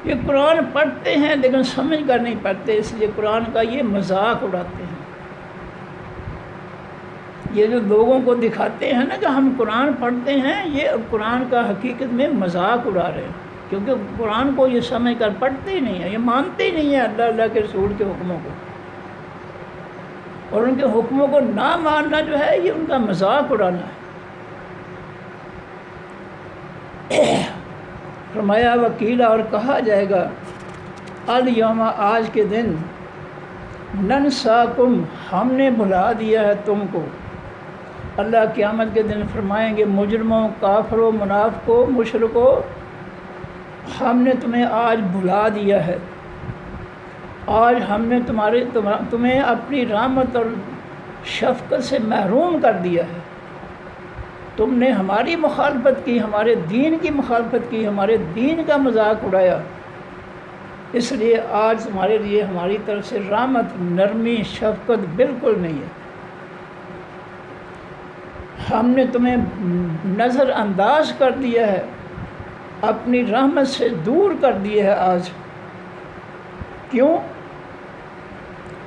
[SPEAKER 1] یہ قرآن پڑھتے ہیں لیکن سمجھ کر نہیں پڑھتے، اس لیے قرآن کا یہ مذاق اڑاتے ہیں۔ یہ جو لوگوں کو دکھاتے ہیں نا کہ ہم قرآن پڑھتے ہیں، یہ قرآن کا حقیقت میں مذاق اڑا رہے ہیں، کیونکہ قرآن کو یہ سمجھ کر پڑھتے ہی نہیں ہیں، یہ مانتے ہی نہیں ہیں اللہ کے رسول کے حکموں کو، اور ان کے حکموں کو نہ ماننا جو ہے یہ ان کا مذاق اڑانا ہے۔ فرمایا وکیلا، اور کہا جائے گا الیوم، آج کے دن، ننساکم، ہم نے بھلا دیا ہے تم کو۔ اللہ قیامت کے دن فرمائیں گے مجرموں، کافروں، منافقوں، مشرکوں، ہم نے تمہیں آج بھلا دیا ہے، آج ہم نے تمہیں اپنی رحمت اور شفقت سے محروم کر دیا ہے۔ تم نے ہماری مخالفت کی، ہمارے دین کی مخالفت کی، ہمارے دین کا مذاق اڑایا، اس لیے آج تمہارے لیے ہماری طرف سے رحمت، نرمی، شفقت بالکل نہیں ہے۔ ہم نے تمہیں نظر انداز کر دیا ہے، اپنی رحمت سے دور کر دیا ہے آج۔ کیوں؟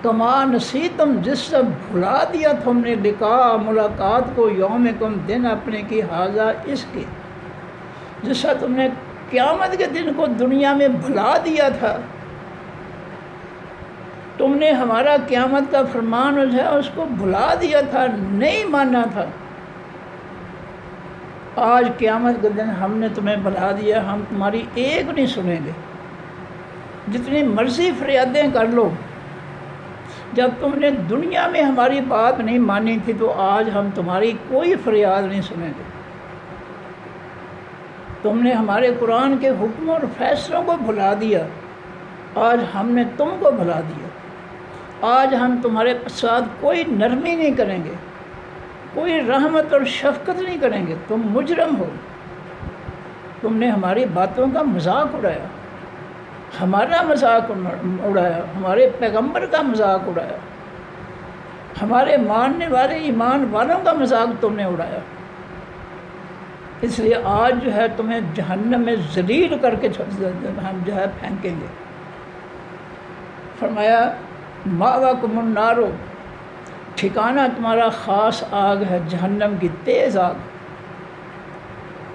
[SPEAKER 1] کما نسیتم، جس سے بھلا دیا تم نے، لقاء، ملاقات کو، یومکم، دن اپنے کی، ھذا، اس کے، جس سے تم نے قیامت کے دن کو دنیا میں بھلا دیا تھا۔ تم نے ہمارا قیامت کا فرمان جو ہے اس کو بھلا دیا تھا، نہیں ماننا تھا۔ آج قیامت کے دن ہم نے تمہیں بھلا دیا، ہم تمہاری ایک نہیں سنیں گے، جتنی مرضی فریادیں کر لو۔ جب تم نے دنیا میں ہماری بات نہیں مانی تھی تو آج ہم تمہاری کوئی فریاد نہیں سنیں گے۔ تم نے ہمارے قرآن کے حکموں اور فیصلوں کو بھلا دیا، آج ہم نے تم کو بھلا دیا۔ آج ہم تمہارے ساتھ کوئی نرمی نہیں کریں گے، کوئی رحمت اور شفقت نہیں کریں گے، تم مجرم ہو۔ تم نے ہماری باتوں کا مذاق اڑایا، ہمارا مذاق اڑایا، ہمارے پیغمبر کا مذاق اڑایا، ہمارے ماننے والے ایمان والوں کا مذاق تم نے اڑایا۔ اس لیے آج جو ہے تمہیں جہنم میں ذلیل کر کے ہم جو ہے پھینکیں گے۔ فرمایا مأواکم النار، ٹھکانہ تمہارا خاص آگ ہے، جہنم کی تیز آگ۔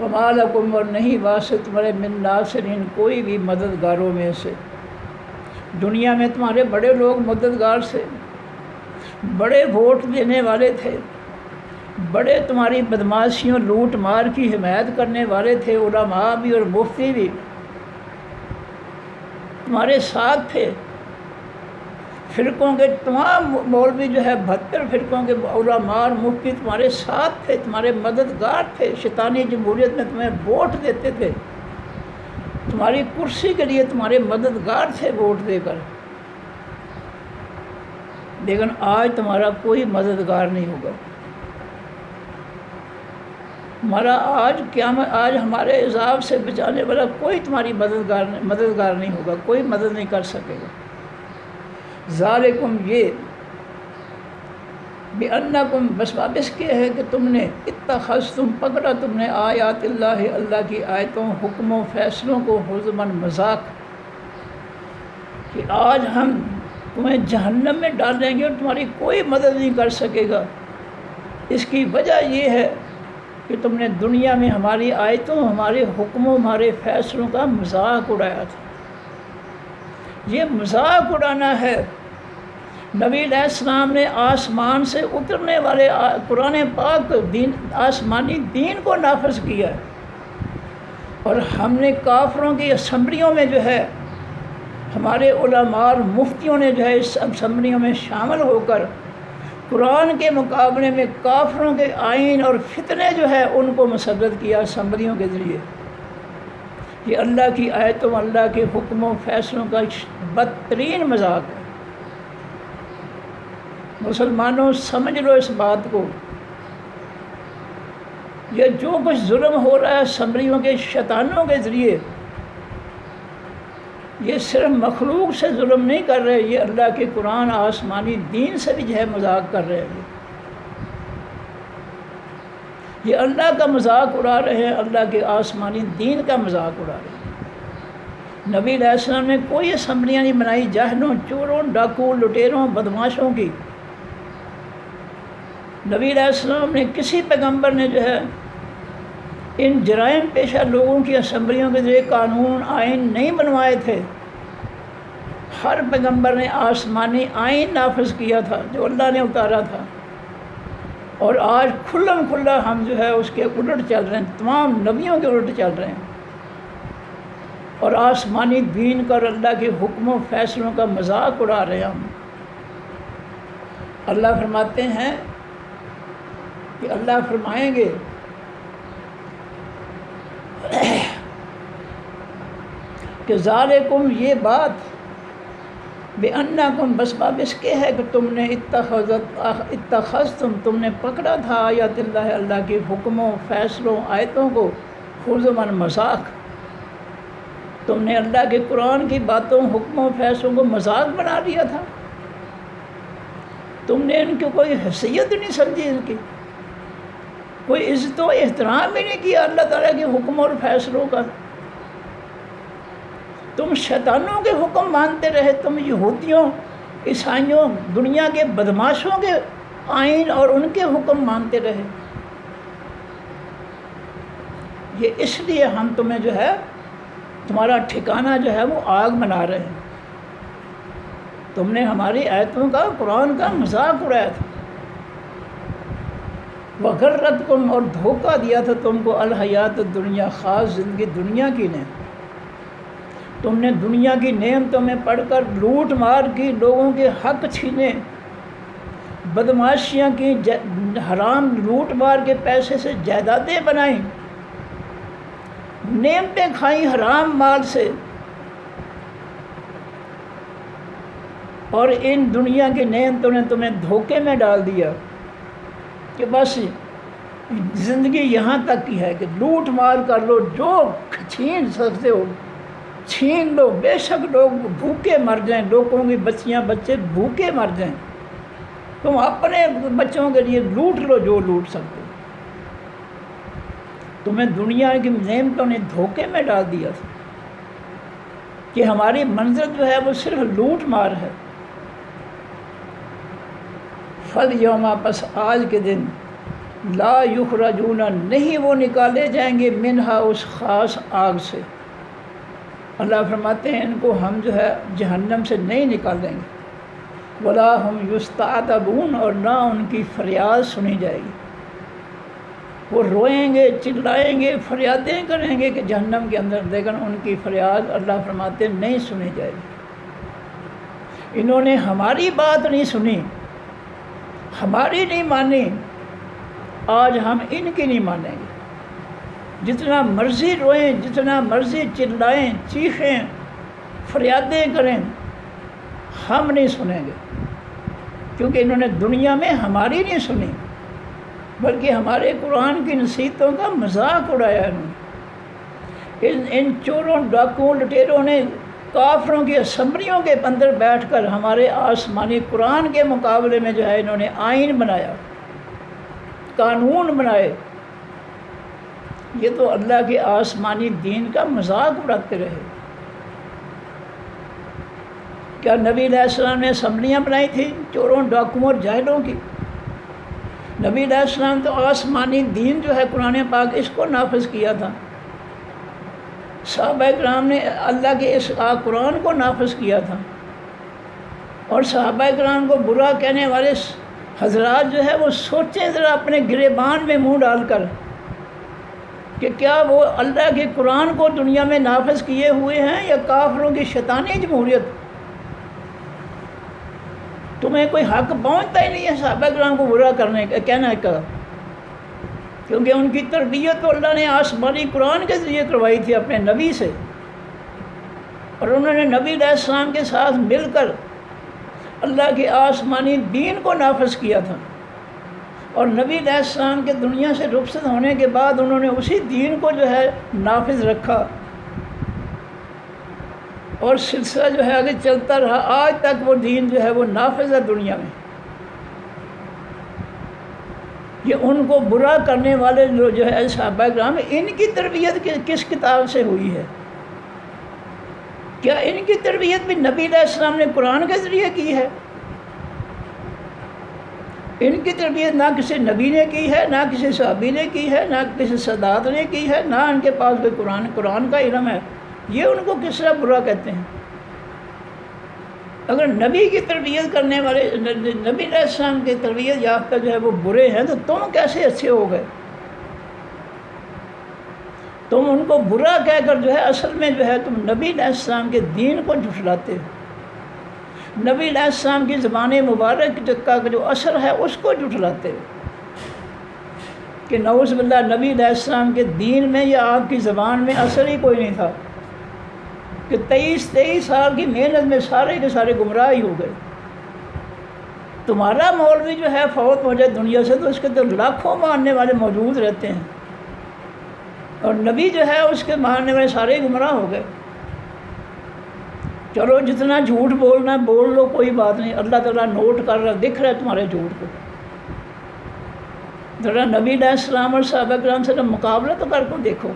[SPEAKER 1] وما لکم، اور نہیں واسطے تمہارے من ناصرین، کوئی بھی مددگاروں میں سے۔ دنیا میں تمہارے بڑے لوگ مددگار تھے، بڑے ووٹ دینے والے تھے، بڑے تمہاری بدماشیوں، لوٹ مار کی حمایت کرنے والے تھے، علماء بھی اور مفتی بھی تمہارے ساتھ تھے۔ فرقوں کے تمام مولوی جو ہے 72 فرقوں کے علماء اور مفتی تمہارے ساتھ تھے، تمہارے مددگار تھے، شیطانی جمہوریت میں تمہیں ووٹ دیتے تھے، تمہاری کرسی کے لیے تمہارے مددگار تھے ووٹ دے کر۔ لیکن آج تمہارا کوئی مددگار نہیں ہوگا، ہمارا آج ہمارے عذاب سے بچانے والا کوئی تمہاری مددگار نہیں ہوگا، کوئی مدد نہیں کر سکے گا۔ ذالکم، یہ بِأَنَّکُم، بس واپس کیا ہے کہ تم نے اتخذتم، پکڑا تم نے آیات اللہ، اللہ کی آیتوں، حکموں، فیصلوں کو، حزماً، مذاق، کہ آج ہم تمہیں جہنم میں ڈالیں گے اور تمہاری کوئی مدد نہیں کر سکے گا۔ اس کی وجہ یہ ہے کہ تم نے دنیا میں ہماری آیتوں، ہمارے حکموں، ہمارے فیصلوں کا مذاق اڑایا تھا۔ یہ مذاق اڑانا ہے۔ نبی علیہ السلام نے آسمان سے اترنے والے قرآن پاک دین، آسمانی دین کو نافذ کیا ہے، اور ہم نے کافروں کی اسمبلیوں میں جو ہے ہمارے علماء اور مفتیوں نے جو ہے اس اسمبلیوں میں شامل ہو کر قرآن کے مقابلے میں کافروں کے آئین اور فتنے جو ہے ان کو مسدد کیا اسمبلیوں کے ذریعے۔ یہ اللہ کی آیتوں، اللہ کے حکموں، فیصلوں کا بدترین مذاق ہے۔ مسلمانوں سمجھ لو اس بات کو، یہ جو کچھ ظلم ہو رہا ہے اسمبلیوں کے شیطانوں کے ذریعے، یہ صرف مخلوق سے ظلم نہیں کر رہے، یہ اللہ کے قرآن، آسمانی دین سے بھی جو ہے مذاق کر رہے ہیں۔ یہ اللہ کا مذاق اڑا رہے ہیں، اللہ کے آسمانی دین کا مذاق اڑا رہے ہیں۔ نبی علیہ السلام نے کوئی اسمبلیاں نہیں بنائی جاہلوں، چوروں، ڈاکو، لٹیروں، بدماشوں کی۔ نبی علیہ السلام نے کسی پیغمبر نے جو ہے ان جرائم پیشہ لوگوں کی اسمبلیوں کے ذریعے قانون آئین نہیں بنوائے تھے۔ ہر پیغمبر نے آسمانی آئین نافذ کیا تھا جو اللہ نے اتارا تھا، اور آج کھلم کھلا ہم جو ہے اس کے الٹ چل رہے ہیں، تمام نبیوں کے الٹ چل رہے ہیں، اور آسمانی دین کا اور اللہ کے حکم و فیصلوں کا مذاق اڑا رہے ہیں ہم۔ اللہ فرماتے ہیں کہ اللہ فرمائیں گے کہ ذالکم، یہ بات، بِأَنَّکُم، بس باب اس کے ہے کہ تم نے اتخذتم، تم نے پکڑا تھا آیات اللہ، اللہ کے حکموں، فیصلوں، آیتوں کو، خضوا مذاق، تم نے اللہ کے قرآن کی باتوں، حکموں، فیصلوں کو مذاق بنا لیا تھا، تم نے ان کی کوئی حیثیت نہیں سمجھی، ان کی کوئی عزت و احترام ہی نہیں کیا اللہ تعالیٰ کے حکم اور فیصلوں کا۔ تم شیطانوں کے حکم مانتے رہے، تم یہودیوں، عیسائیوں، دنیا کے بدماشوں کے آئین اور ان کے حکم مانتے رہے۔ یہ اس لیے ہم تمہیں جو ہے تمہارا ٹھکانہ جو ہے وہ آگ بنا رہے ہیں، تم نے ہماری آیتوں کا، قرآن کا مذاق اڑایا تھا۔ وغرتکم، اور دھوکہ دیا تھا تم کو، الحیات الدنیا، خاص زندگی دنیا کی نے، تم نے دنیا کی نعمتوں میں پڑھ کر لوٹ مار کی، لوگوں کے حق چھینے، بدماشیاں کی، حرام لوٹ مار کے پیسے سے جائیدادیں بنائیں، نعمتیں کھائیں حرام مال سے، اور ان دنیا کی نعمتوں نے تمہیں دھوکے میں ڈال دیا کہ بس زندگی یہاں تک کی ہے کہ لوٹ مار کر لو، جو چھین سکتے ہو چھین لو، بے شک لوگ بھوکے مر جائیں، لوگوں کی بچیاں بچے بھوکے مر جائیں، تم اپنے بچوں کے لیے لوٹ لو جو لوٹ سکتے ہو۔ تمہیں دنیا کی نعمتوں نے دھوکے میں ڈال دیا تھا کہ ہماری منزل جو ہے وہ صرف لوٹ مار ہے۔ فَالْيَوْمَ، پس آج کے دن، لا یخرجون، نہیں وہ نکالے جائیں گے، منہا، اس خاص آگ سے۔ اللہ فرماتے ہیں ان کو ہم جو ہے جہنم سے نہیں نکالیں گے، ولا ہم یستعتبون، اور نہ ان کی فریاد سنی جائے گی، وہ روئیں گے، چلائیں گے، فریادیں کریں گے کہ جہنم کے اندر، لیکن ان کی فریاد اللہ فرماتے ہیں نہیں سنی جائے گی۔ انہوں نے ہماری بات نہیں سنی، ہماری نہیں مانی، آج ہم ان کی نہیں مانیں گے، جتنا مرضی روئیں، جتنا مرضی چلائیں، چیخیں، فریادیں کریں، ہم نہیں سنیں گے، کیونکہ انہوں نے دنیا میں ہماری نہیں سنی، بلکہ ہمارے قرآن کی نصیحتوں کا مذاق اڑایا انہوں نے۔ ان چوروں، ڈاکوؤں، لٹیروں نے کافروں کی اسمبلیوں کے اندر بیٹھ کر ہمارے آسمانی قرآن کے مقابلے میں جو ہے انہوں نے آئین بنایا، قانون بنائے، یہ تو اللہ کے آسمانی دین کا مذاق اڑاتے رہے۔ کیا نبی علیہ السلام نے اسمبلیاں بنائی تھیں چوروں، ڈاکوؤں اور جاہلوں کی؟ نبی علیہ السلام تو آسمانی دین جو ہے قرآن پاک، اس کو نافذ کیا تھا، صحابہ کرام نے اللہ کے اس قرآن کو نافذ کیا تھا، اور صحابہ کرام کو برا کہنے والے حضرات جو ہے وہ سوچیں ذرا اپنے گریبان میں منہ ڈال کر کہ کیا وہ اللہ کے قرآن کو دنیا میں نافذ کیے ہوئے ہیں یا کافروں کی شیطانی جمہوریت؟ تمہیں کوئی حق پہنچتا ہی نہیں ہے صحابہ کرام کو برا کرنے کا، کہنا کا، کیونکہ ان کی تربیت تو اللہ نے آسمانی قرآن کے ذریعے کروائی تھی اپنے نبی سے، اور انہوں نے نبی علیہ السلام کے ساتھ مل کر اللہ کے آسمانی دین کو نافذ کیا تھا، اور نبی علیہ السلام کے دنیا سے رخصت ہونے کے بعد انہوں نے اسی دین کو جو ہے نافذ رکھا، اور سلسلہ جو ہے آگے چلتا رہا، آج تک وہ دین جو ہے وہ نافذ ہے دنیا میں۔ یہ ان کو برا کرنے والے جو ہے صحابہ کرام، ان کی تربیت کس کتاب سے ہوئی ہے؟ کیا ان کی تربیت بھی نبی علیہ السلام نے قرآن کے ذریعے کی ہے؟ ان کی تربیت نہ کسی نبی نے کی ہے، نہ کسی صحابی نے کی ہے، نہ کسی سادات نے کی ہے، نہ ان کے پاس کوئی قرآن کا علم ہے۔ یہ ان کو کس طرح برا کہتے ہیں؟ اگر نبی کی تربیت کرنے والے، نبی علیہ السلام کی تربیت یافتہ جو ہے وہ برے ہیں، تو تم کیسے اچھے ہو گئے؟ تم ان کو برا کہہ کر جو ہے اصل میں جو ہے تم نبی علیہ السلام کے دین کو جھٹلاتے ہو، نبی علیہ السلام کی زبان مبارک کا جو اثر ہے اس کو جھٹلاتے ہو، کہ نعوذ باللہ نبی علیہ السلام کے دین میں یا آپ کی زبان میں اثر ہی کوئی نہیں تھا، کہ 23 سال کی محنت میں سارے کے سارے گمراہ ہی ہو گئے۔ تمہارا مولوی جو ہے فوت ہو جائے دنیا سے تو اس کے تو لاکھوں ماننے والے موجود رہتے ہیں، اور نبی جو ہے اس کے ماننے والے سارے گمراہ ہو گئے۔ چلو جتنا جھوٹ بولنا ہے بول لو، کوئی بات نہیں، اللہ تعالیٰ نوٹ کر رہا، دکھ رہا ہے تمہارے جھوٹ کو۔ ذرا نبی علیہ السلام اور صحابہ کرام سے مقابلہ تو کر کو دیکھو۔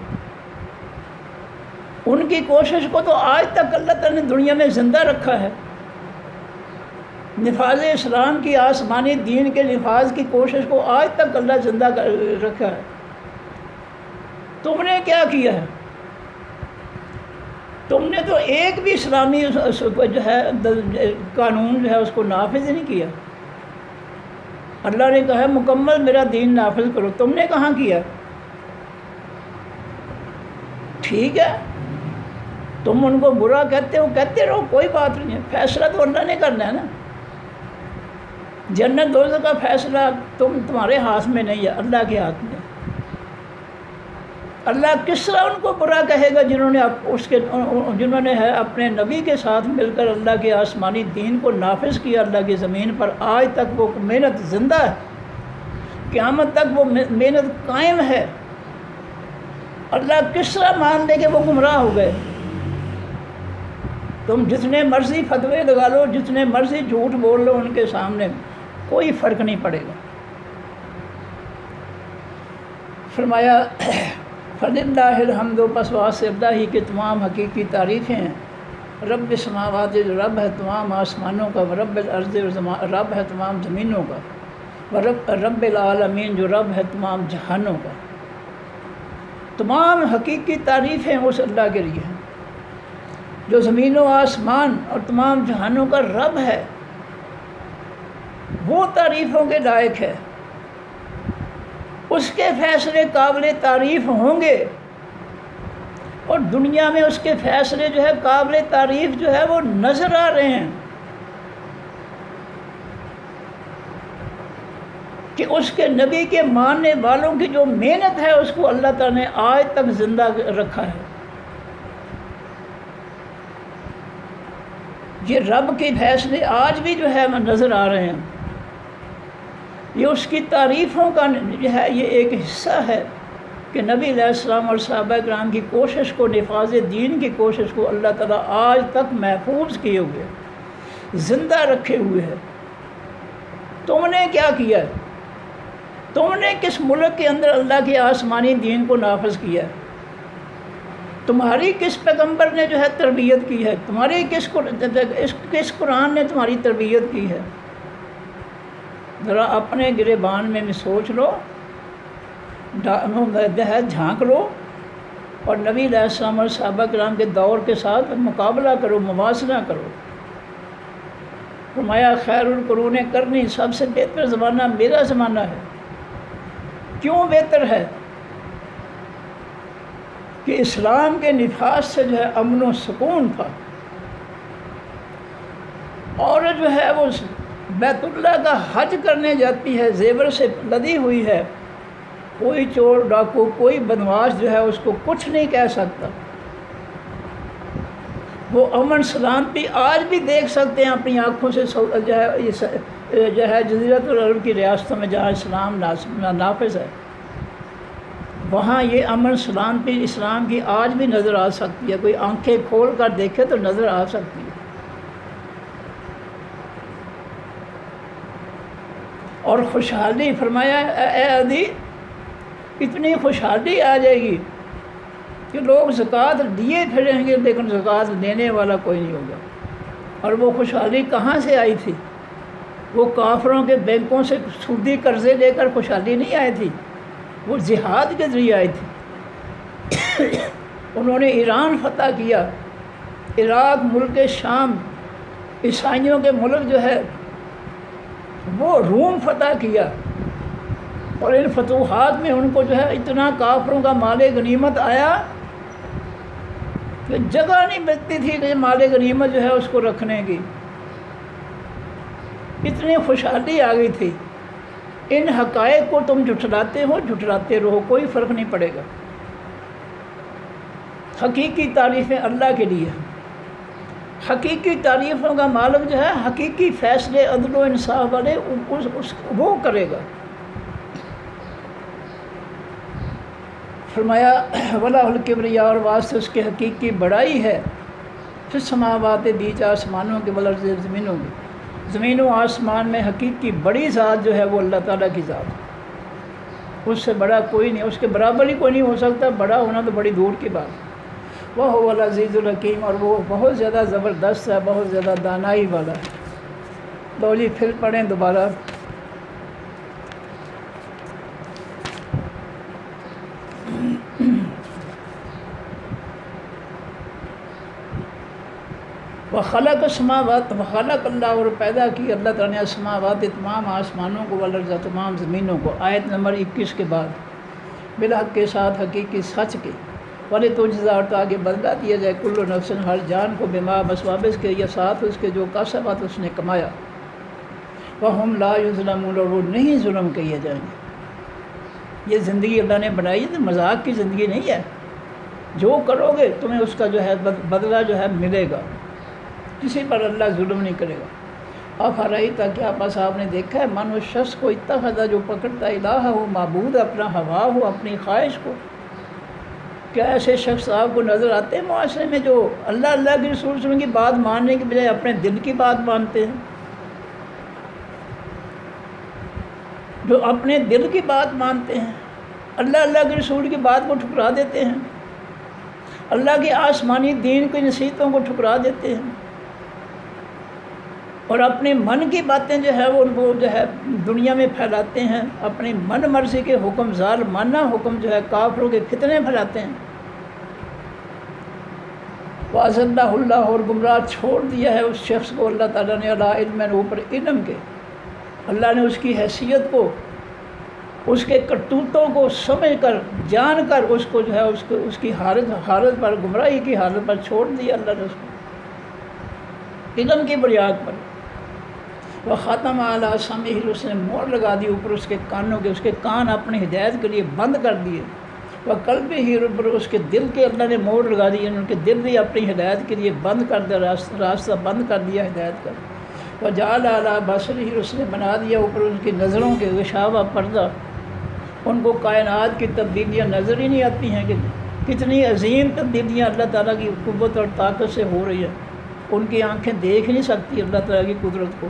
[SPEAKER 1] ان کی کوشش کو تو آج تک اللہ تعالیٰ نے دنیا میں زندہ رکھا ہے۔ نفاذ اسلام کی، آسمانی دین کے نفاذ کی کوشش کو آج تک اللہ زندہ رکھا ہے۔ تم نے کیا کیا ہے؟ تم نے تو ایک بھی اسلامی جو ہے قانون جو ہے اس کو نافذ نہیں کیا۔ اللہ نے کہا ہے مکمل میرا دین نافذ کرو، تم نے کہاں کیا؟ ٹھیک ہے، تم ان کو برا کہتے ہو، کہتے رہو، کوئی بات نہیں ہے، فیصلہ تو اللہ نے کرنا ہے نا۔ جنت دوزخ کا فیصلہ تمہارے ہاتھ میں نہیں ہے، اللہ کے ہاتھ میں۔ اللہ کس طرح ان کو برا کہے گا جنہوں نے ہے اپنے نبی کے ساتھ مل کر اللہ کے آسمانی دین کو نافذ کیا اللہ کی زمین پر۔ آج تک وہ محنت زندہ ہے، قیامت تک وہ محنت قائم ہے۔ اللہ کس طرح مان لے کہ وہ گمراہ ہو گئے؟ تم جتنے مرضی فتوے لگا لو، جتنے مرضی جھوٹ بول لو ان کے سامنے، کوئی فرق نہیں پڑے گا۔ فرمایا فَلِلَّهِ الْحَمْدُ، پس واسطے اللہ ہی کے تمام حقیقی تعریفیں ہیں۔ رب السماوات، جو رب ہے تمام آسمانوں کا، رب الارض، رب ہے تمام زمینوں کا، رب العالمین، جو رب ہے تمام جہانوں کا۔ تمام حقیقی تعریفیں اس اللہ کے لیے ہیں جو زمین و آسمان اور تمام جہانوں کا رب ہے، وہ تعریفوں کے لائق ہے۔ اس کے فیصلے قابل تعریف ہوں گے، اور دنیا میں اس کے فیصلے جو ہے قابل تعریف جو ہے وہ نظر آ رہے ہیں، کہ اس کے نبی کے ماننے والوں کی جو محنت ہے اس کو اللہ تعالیٰ نے آج تک زندہ رکھا ہے۔ یہ رب کے فیصلے آج بھی جو ہے نظر آ رہے ہیں۔ یہ اس کی تعریفوں کا جو ہے یہ ایک حصہ ہے کہ نبی علیہ السلام اور صحابہ کرام کی کوشش کو، نفاذ دین کی کوشش کو اللہ تعالیٰ آج تک محفوظ کیے ہوئے، زندہ رکھے ہوئے ہے۔ تم نے کیا کیا ہے؟ تم نے کس ملک کے اندر اللہ کے آسمانی دین کو نافذ کیا ہے؟ تمہاری کس پیغمبر نے جو ہے تربیت کی ہے؟ تمہاری کس قرآن نے تمہاری تربیت کی ہے؟ ذرا اپنے گریبان میں سوچ لو، جھانک لو، اور نبی علیہ السلام اور صحابہ کرام کے دور کے ساتھ مقابلہ کرو، موازنہ کرو۔ فرمایا خیر القرون قرنی، سب سے بہتر زمانہ میرا زمانہ ہے۔ کیوں بہتر ہے؟ کہ اسلام کے نفاذ سے جو ہے امن و سکون تھا، اور جو ہے وہ بیت اللہ کا حج کرنے جاتی ہے زیور سے لدی ہوئی ہے، کوئی چور ڈاکو، کوئی بدماش جو ہے اس کو کچھ نہیں کہہ سکتا۔ وہ امن سلامتی آج بھی دیکھ سکتے ہیں اپنی آنکھوں سے، جو ہے جزیرۃ العرب کی ریاستوں میں جہاں اسلام نافذ ہے، وہاں یہ امن سلامتی اسلام کی آج بھی نظر آ سکتی ہے۔ کوئی آنکھیں کھول کر دیکھے تو نظر آ سکتی ہے۔ اور خوشحالی، فرمایا اے عدی اتنی خوشحالی آ جائے گی کہ لوگ زکوٰۃ دیے پھریں گے لیکن زکوٰۃ دینے والا کوئی نہیں ہوگا۔ اور وہ خوشحالی کہاں سے آئی تھی؟ وہ کافروں کے بینکوں سے سودی قرضے لے کر خوشحالی نہیں آئی تھی، وہ جہاد کے ذریعے آئی تھی۔ انہوں نے ایران فتح کیا، عراق، ملک شام، عیسائیوں کے ملک جو ہے وہ روم فتح کیا، اور ان فتوحات میں ان کو جو ہے اتنا کافروں کا مال غنیمت آیا کہ جگہ نہیں بچتی تھی کہ مال غنیمت جو ہے اس کو رکھنے کی، اتنی خوشحالی آ گئی تھی۔ ان حقائق کو تم جھٹلاتے ہو، جھٹلاتے رہو، کوئی فرق نہیں پڑے گا۔ حقیقی تعریفیں اللہ کے لیے، حقیقی تعریفوں کا معلوم جو ہے حقیقی فیصلے عدل و انصاف والے وہ کرے گا۔ فرمایا وَلَهُ الْكِبْرِيَاءُ، اور واسطے اس کے حقیقی بڑائی ہے، فِي السَّمَاوَاتِ، بیچ آسمانوں کے، وَالْأَرْضِ، زمینوں کے، زمین و آسمان میں حقیقی بڑی ذات جو ہے وہ اللہ تعالیٰ کی ذات ہے، اس سے بڑا کوئی نہیں، اس کے برابر ہی کوئی نہیں ہو سکتا، بڑا ہونا تو بڑی دور کی بات۔ وَهُوَ الْعَزِيزُ الْحَكِيمُ، اور وہ بہت زیادہ زبردست ہے، بہت زیادہ دانائی والا ہے۔ لو جی پھر پڑھیں دوبارہ۔ وَخَلَقَ السَّمَاوَاتِ، وَخَلَقَ اللہ، اور پیدا کی اللہ تعالیٰ نے السماوات، تمام آسمانوں کو، والارض، تمام زمینوں کو، آیت نمبر 21 کے بعد، بالحق کے ساتھ، حقیقی سچ کے، وَلِتُجْزَىٰ، اور تاکہ بدلہ دیا جائے، کل نفس، ہر جان کو، بما، بسبب اس کے، یا ساتھ اس کے جو کسبت اس نے کمایا، وَهُمْ لَا يُظْلَمُونَ، اور وہ نہیں ظلم کیے جائیں گے۔ یہ زندگی اللہ نے بنائی ہے، مذاق کی زندگی نہیں ہے، جو کرو گے تمہیں اس کا جو ہے بدلہ جو ہے ملے گا، کسی پر اللہ ظلم نہیں کرے گا۔ آپ ہرائی تک کیا پاس آپ نے دیکھا ہے، من اس شخص کو اتخذ، جو پکڑتا الہ ہو، معبود اپنا ہوا ہو، اپنی خواہش کو۔ کیا ایسے شخص آپ کو نظر آتے ہیں معاشرے میں جو اللہ اللہ کے رسول صلی اللہ علیہ وسلم کی بات ماننے کے بجائے اپنے دل کی بات مانتے ہیں، جو اپنے دل کی بات مانتے ہیں، اللہ اللہ کے رسول کی بات کو ٹھکرا دیتے ہیں، اللہ کے آسمانی دین کی نصیحتوں کو ٹھکرا دیتے ہیں، اور اپنے من کی باتیں جو ہے وہ جو ہے دنیا میں پھیلاتے ہیں، اپنی من مرضی کے حکم، ظالمانہ حکم جو ہے کافروں کے فتنے پھیلاتے ہیں۔ وَأَضَلَّهُ اللَّهُ، اور گمراہ چھوڑ دیا ہے اس شخص کو اللہ تعالیٰ نے، عَلَىٰ عِلْمٍ، اوپر علم کے، اللہ نے اس کی حیثیت کو، اس کے کرتوتوں کو سمجھ کر، جان کر اس کو جو ہے اس کی حالت پر، گمراہی کی حالت پر چھوڑ دیا اللہ نے اس کو، علم کی بنیاد پر۔ وَخَتَمَ عَلَىٰ سَمْعِهِ، اس نے مہر لگا دی اوپر اس کے کانوں کے، اس کے کان اپنی ہدایت کے لیے بند کر دیے۔ وَقَلْبِهِ، اس کے دل کے اللہ نے مہر لگا دی، ان کے دل بھی اپنی ہدایت کے لیے بند کر دیا، راستہ بند کر دیا ہدایت کا۔ وَجَعَلَ عَلَىٰ بَصَرِهِ، اس نے بنا دیا اوپر ان کی نظروں کے غشاوہ، پردہ، ان کو کائنات کی تبدیلیاں نظر ہی نہیں آتی ہیں کہ کتنی عظیم تبدیلیاں اللہ تعالیٰ کی قوت اور طاقت سے ہو رہی ہیں، ان کی آنکھیں دیکھ نہیں سکتی اللہ تعالیٰ کی قدرت کو۔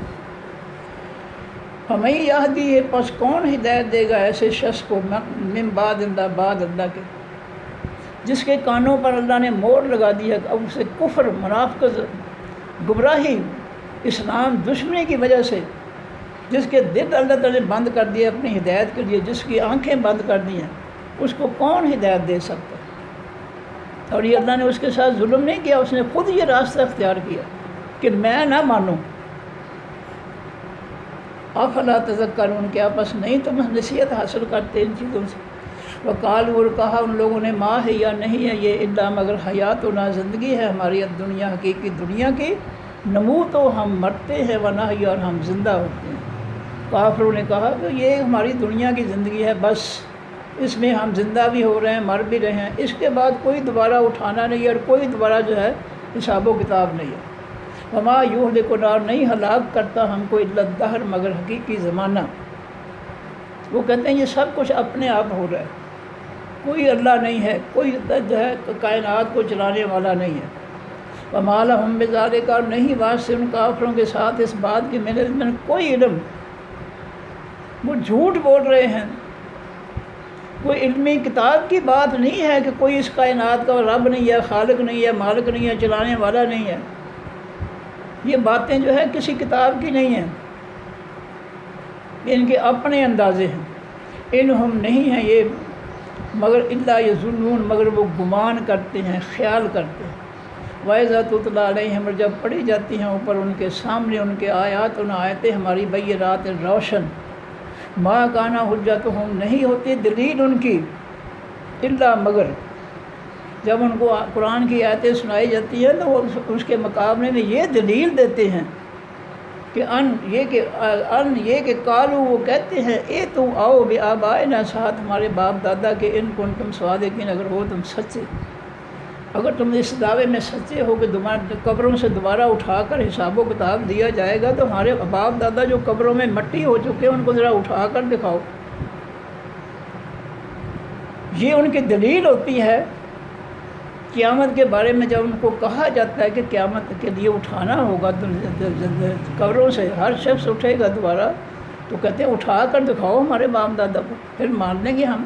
[SPEAKER 1] ہمیں یہدی ہے، پس کون ہدایت دے گا ایسے شخص کو، من بعد اللہ، بعد اللہ کے، جس کے کانوں پر اللہ نے مہر لگا دیا، اب اسے کفر، منافقت، گمراہی، اسلام دشمنی کی وجہ سے، جس کے دل اللہ تعالیٰ نے بند کر دیا اپنی ہدایت کے لیے، جس کی آنکھیں بند کر دی ہیں، اس کو کون ہدایت دے سکتا ہے؟ اور یہ اللہ نے اس کے ساتھ ظلم نہیں کیا، اس نے خود یہ راستہ اختیار کیا کہ میں نہ مانوں۔ افلا تذکرون، کیا پس نہیں تم نصیحت حاصل کرتے ان چیزوں سے؟ وقالوا، اور کہا ان لوگوں نے، ما ہے، یا نہیں ہے یہ، الا مگر حیاتنا، زندگی ہے ہماری، دنیا، حقیقی دنیا کی، نموت، تو ہم مرتے ہیں، ونحیا، اور ہم زندہ ہوتے ہیں۔ کافروں نے کہا کہ یہ ہماری دنیا کی زندگی ہے، بس اس میں ہم زندہ بھی ہو رہے ہیں، مر بھی رہے ہیں، اس کے بعد کوئی دوبارہ اٹھانا نہیں ہے، اور کوئی دوبارہ جو ہے حساب و کتاب نہیں ہے۔ وما یہلکنا، اور نہیں ہلاک کرتا ہم کو، الا الدہر، مگر حقیقی زمانہ۔ وہ کہتے ہیں یہ سب کچھ اپنے آپ ہو رہا ہے، کوئی اللہ نہیں ہے، کوئی جو ہے کائنات کو چلانے والا نہیں ہے۔ وما لہم بذالک، اور نہیں واسطے ان کافروں کے ساتھ اس بات کے، میرے میں کوئی علم، وہ جھوٹ بول رہے ہیں، کوئی علمی کتاب کی بات نہیں ہے کہ کوئی اس کائنات کا رب نہیں ہے، خالق نہیں ہے، مالک نہیں ہے، چلانے والا نہیں ہے۔ یہ باتیں جو ہے کسی کتاب کی نہیں ہیں، ان کے اپنے اندازے ہیں۔ انہم نہیں ہیں یہ مگر الا یظنون، مگر وہ گمان کرتے ہیں، خیال کرتے ہیں۔ وَإِذَا تُتْلَىٰ عَلَيْهِمْ، اور جب پڑھی جاتی ہیں اوپر ان کے سامنے ان کے آیات، ان آیتیں ہماری بینات روشن، ما کان حجتہم، نہیں ہوتی دلیل ان کی، الا مگر، جب ان کو قرآن کی آیتیں سنائی جاتی ہیں تو وہ اس کے مقابلے میں یہ دلیل دیتے ہیں کہ یہ کہ قالو، وہ کہتے ہیں اے تو آؤ بے آبائنا، ساتھ ہمارے باپ دادا کے، ان کنتم صادقین، اگر ہو تم سچے، اگر تم اس دعوے میں سچے ہو کہ قبروں سے دوبارہ اٹھا کر حساب و کتاب دیا جائے گا، تو ہمارے باپ دادا جو قبروں میں مٹی ہو چکے ہیں ان کو ذرا اٹھا کر دکھاؤ۔ یہ ان کی دلیل ہوتی ہے قیامت کے بارے میں۔ جب ان کو کہا جاتا ہے کہ قیامت کے لیے اٹھانا ہوگا قبروں سے، ہر شخص اٹھے گا دوبارہ، تو کہتے ہیں اٹھا کر دکھاؤ ہمارے باپ دادا کو، پھر مان لیں گے ہم۔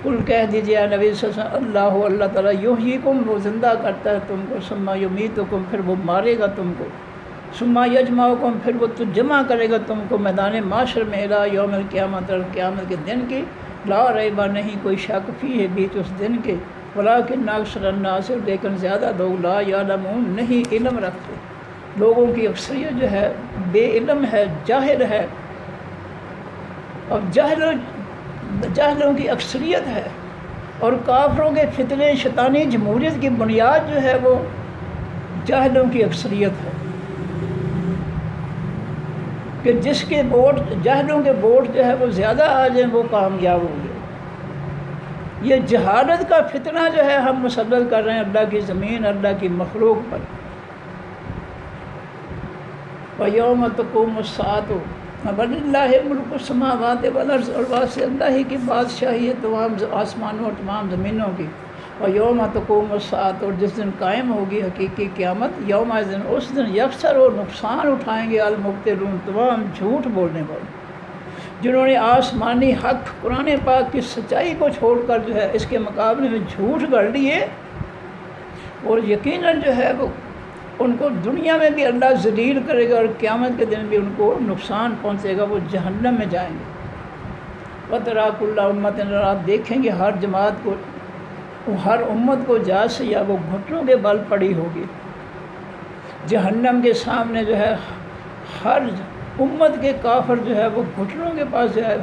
[SPEAKER 1] کل کہہ دیجیے اے نبی صلی اللہ علیہ وسلم، اللہ تعالیٰ یحییکم، وہ زندہ کرتا ہے تم کو، ثم یمیتکم، پھر وہ مارے گا تم کو، ثم یجمعکم، پھر وہ جمع کرے گا تم کو میدان معاشر میں، الی یوم القیامت، اور قیامت کے دن کی، لا ریب، نہیں کوئی شک فیہ، بیچ اس دن کے، ولکن اکثر الناس، لیکن زیادہ لوگ، لا یعلمون، نہیں علم رکھتے۔ لوگوں کی اکثریت جو ہے بے علم ہے، جاہل ہے، اور جاہلوں کی اکثریت ہے، اور کافروں کے فتنے، شیطانی جمہوریت کی بنیاد جو ہے وہ جاہلوں کی اکثریت ہے، کہ جس کے ووٹ، جاہلوں کے ووٹ جو ہے وہ زیادہ آ جائیں وہ کامیاب ہو گئے۔ یہ جہالت کا فتنہ جو ہے ہم مسلط کر رہے ہیں اللہ کی زمین، اللہ کی مخلوق پر۔ وَيَوْمَ تَقُومُ السَّاعَةُ وَلِلَّهِ مُلْكُ السَّمَاوَاتِ وَالْأَرْضِ، اور واسطے اللہ ہی کی بادشاہی ہے تمام آسمانوں اور تمام زمینوں کی۔ وَيَوْمَ تَقُومُ السَّاعَةُ، اور جس دن قائم ہوگی حقیقی قیامت، یوم دن، اس دن، یکسر و نقصان اٹھائیں گے المبطلون، تمام جھوٹ بولنے والے، جنہوں نے آسمانی حق قرآن پاک کی سچائی کو چھوڑ کر جو ہے اس کے مقابلے میں جھوٹ گڑھ لیے، اور یقیناً جو ہے وہ ان کو دنیا میں بھی اللہ ذلیل کرے گا، اور قیامت کے دن بھی ان کو نقصان پہنچے گا، وہ جہنم میں جائیں گے۔ وَتَرَىٰ كُلَّ أُمَّةٍ، اور آپ دیکھیں گے ہر جماعت کو، ہر امت کو جاسیہ، وہ گھٹنوں کے بل پڑی ہوگی جہنم کے سامنے، جو ہے ہر امت کے کافر جو ہے وہ گھٹنوں کے پاس جو ہے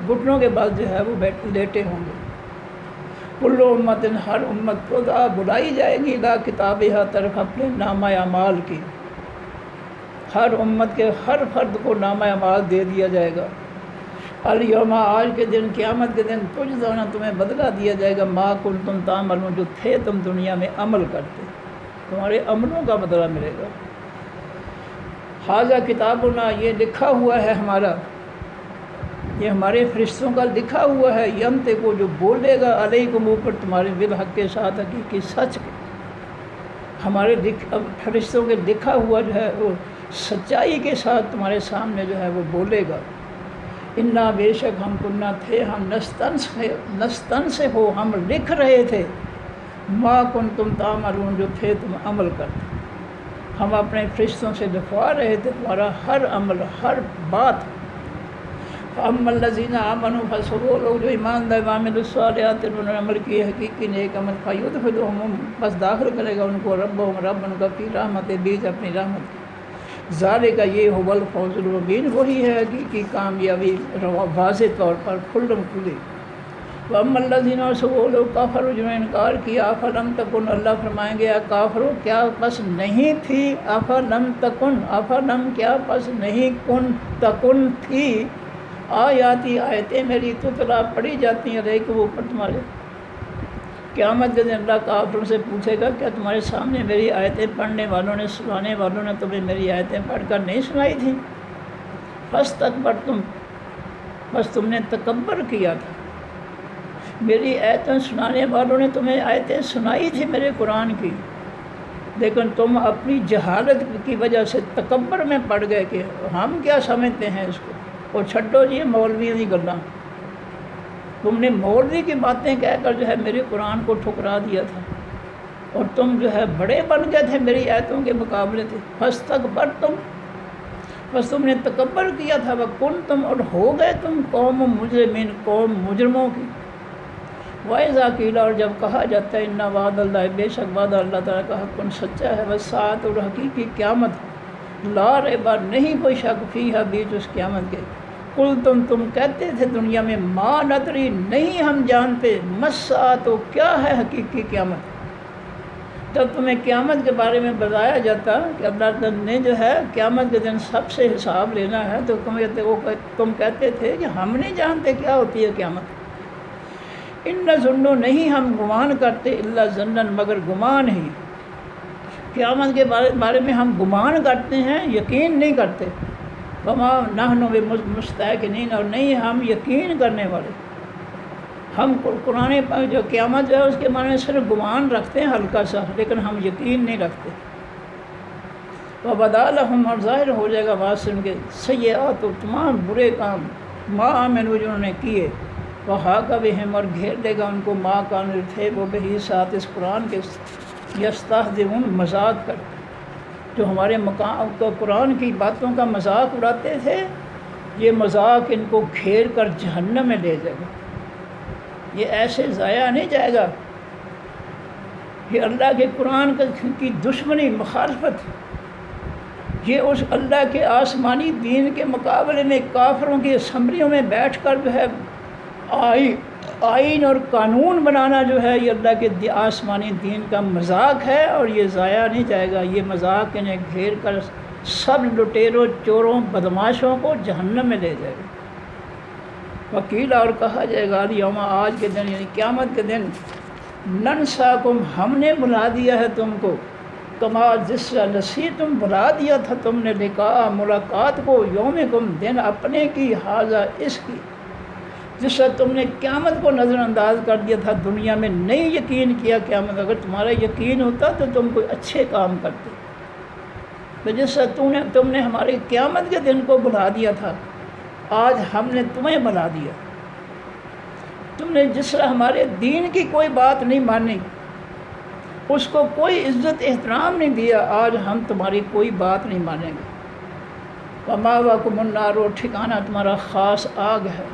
[SPEAKER 1] گھٹنوں کے بعد جو ہے وہ لیٹے ہوں گے۔ کل امت، ہر امت کو بلائی جائے گی، لا کتابہ، طرف اپنے نامہ اعمال کی، ہر امت کے ہر فرد کو نامہ اعمال دے دیا جائے گا۔ الیوم، آج کے دن، قیامت کے دن، تجزون، تمہیں بدلہ دیا جائے گا، ما کنتم تعملون، جو تھے تم دنیا میں عمل کرتے، تمہارے عملوں کا بدلہ ملے گا۔ ھذا کتابنا، یہ لکھا ہوا ہے ہمارا، یہ ہمارے فرشتوں کا لکھا ہوا ہے، ینطق، جو بولے گا علیکم، اوپر تمہارے بالحق کے ساتھ، حقیقی سچ کے، ہمارے فرشتوں کے لکھا ہوا جو ہے وہ سچائی کے ساتھ تمہارے سامنے جو ہے وہ بولے گا۔ انا، بے شک ہم، کننا تھے ہم، نستن سے ہو، ہم لکھ رہے تھے، ما کنتم تعملون، جو تھے تم عمل کرتے، ہم اپنے فرشتوں سے لکھوا رہے تھے تمہارا ہر عمل، ہر بات۔ فَأَمَّا الَّذِينَ آمَنُوا، بس وہ لوگ جو ایمان لائے، وَعَمِلُوا الصَّالِحَاتِ، انہوں نے عمل کیے حقیقی نیک عمل، فَيُدْخِلُهُمْ، بس داخل کرے گا ان کو، ربهم، رب ان کا، فی رحمت، بیچ اپنی رحمت کی، ذالک، یہ هو الفوز المبین، وہی ہے حقیقی کامیابی واضح طور پر کھلم کھلی۔ وَأَمَّا الَّذِينَ، وہ لوگ کافروا، جنہوں نے انکار کیا، أَفَلَمْ تَكُنْ، اللہ فرمائیں گے، کافروں کیا پس نہیں تھی، أَفَلَمْ تَكُنْ، أَفَلَمْ کیا پس نہیں، کن تکن تھی، آیاتی، آیتیں میری، تتلیٰ پڑھی جاتی ہیں، علیکم، وہ اوپر تمہارے۔ قیامت کے دن اللہ کافروں سے پوچھے گا، کیا تمہارے سامنے میری آیتیں پڑھنے والوں نے، سنانے والوں نے تمہیں میری آیتیں پڑھ کر نہیں سنائی تھیں؟ فَاسْتَكْبَرْتُمْ، بس تم نے تکبر کیا تھا، میری آیتیں سنانے والوں نے تمہیں آیتیں سنائی تھی میرے قرآن کی، لیکن تم اپنی جہالت کی وجہ سے تکبر میں پڑ گئے کہ ہم کیا سمجھتے ہیں اس کو، اور چھڈو جی مولویوں کی گلاں، تم نے مولوی کی باتیں کہہ کر جو ہے میرے قرآن کو ٹھکرا دیا تھا، اور تم جو ہے بڑے بن گئے تھے میری آیتوں کے مقابلے تھے۔ فاستکبرتم، بس تم نے تکبر کیا تھا، وکنتم، اور ہو گئے تم قوم مجرمین، قوم مجرموں کی۔ وَإِذَا قِيلَ، اور جب کہا جاتا ہے اِنَّ وعد اللہ، بے شک وعدہ اللہ تعالیٰ کا حق سچا ہے، وَالسَّاعَةُ، اور حقیقی قیامت، لا ریب، نہیں کوئی شک، فیہا، بیچ اس قیامت کے، قلتم، تم کہتے تھے دنیا میں، ما ندری، نہیں ہم جانتے، مَالسَّاعَةُ، کیا ہے حقیقی قیامت۔ جب تمہیں قیامت کے بارے میں بتایا جاتا کہ اللہ تعالیٰ نے جو ہے قیامت کے دن سب سے حساب لینا ہے، تو تم کہتے تھے کہ ہم نہیں جانتے کیا ہوتی ہے قیامت۔ ان ظنوا، نہیں ہم گمان کرتے، الا ظنا، مگر گمان ہی، قیامت کے بارے میں ہم گمان کرتے ہیں، یقین نہیں کرتے۔ وما نحن بمستيقنين، اور نہیں ہم یقین کرنے والے، ہم قرآن جو قیامت ہے اس کے بارے میں صرف گمان رکھتے ہیں ہلکا سا، لیکن ہم یقین نہیں رکھتے۔ وبدا لهم، اور ظاہر ہو جائے گا واسن کے، سیئات، تمام برے کام، ما عملوا، جو انہوں نے کیے، وحاق بہم، اور گھیر دے گا ان کو، ما کانوا، تھے وہ بہی، ساتھ اس قرآن کے، یستہزئون، مذاق کر، جو ہمارے قرآن کی باتوں کا مذاق اڑاتے تھے، یہ مذاق ان کو گھیر کر جہنم میں لے جائے گا، یہ ایسے ضائع نہیں جائے گا۔ یہ اللہ کے قرآن کی دشمنی، مخالفت، یہ اس اللہ کے آسمانی دین کے مقابلے میں کافروں کی اسمبلیوں میں بیٹھ کر جو ہے آئین اور قانون بنانا جو ہے، یہ اللہ کے آسمانی دین کا مذاق ہے، اور یہ ضائع نہیں جائے گا۔ یہ مذاق انہیں گھیر کر سب لٹیروں، چوروں، بدماشوں کو جہنم میں لے جائے گا۔ وکیل، اور کہا جائے گا، یوم، آج کے دن، یعنی قیامت کے دن، ننساکم، ہم نے بلا دیا ہے تم کو، کما، جس طرح نسیتم، بلا دیا تھا تم نے، لقاء، ملاقات کو، یومکم، دن اپنے کی، ھذا، اس کی، جس طرح تم نے قیامت کو نظر انداز کر دیا تھا دنیا میں، نہیں یقین کیا قیامت۔ اگر تمہارا یقین ہوتا تو تم کوئی اچھے کام کرتے، تو جس طرح تم نے ہمارے قیامت کے دن کو بلا دیا تھا، آج ہم نے تمہیں بلا دیا۔ تم نے جس طرح ہمارے دین کی کوئی بات نہیں مانی، اس کو کوئی عزت احترام نہیں دیا، آج ہم تمہاری کوئی بات نہیں مانیں گے۔ ومأواکم النار، ٹھکانہ تمہارا خاص آگ ہے،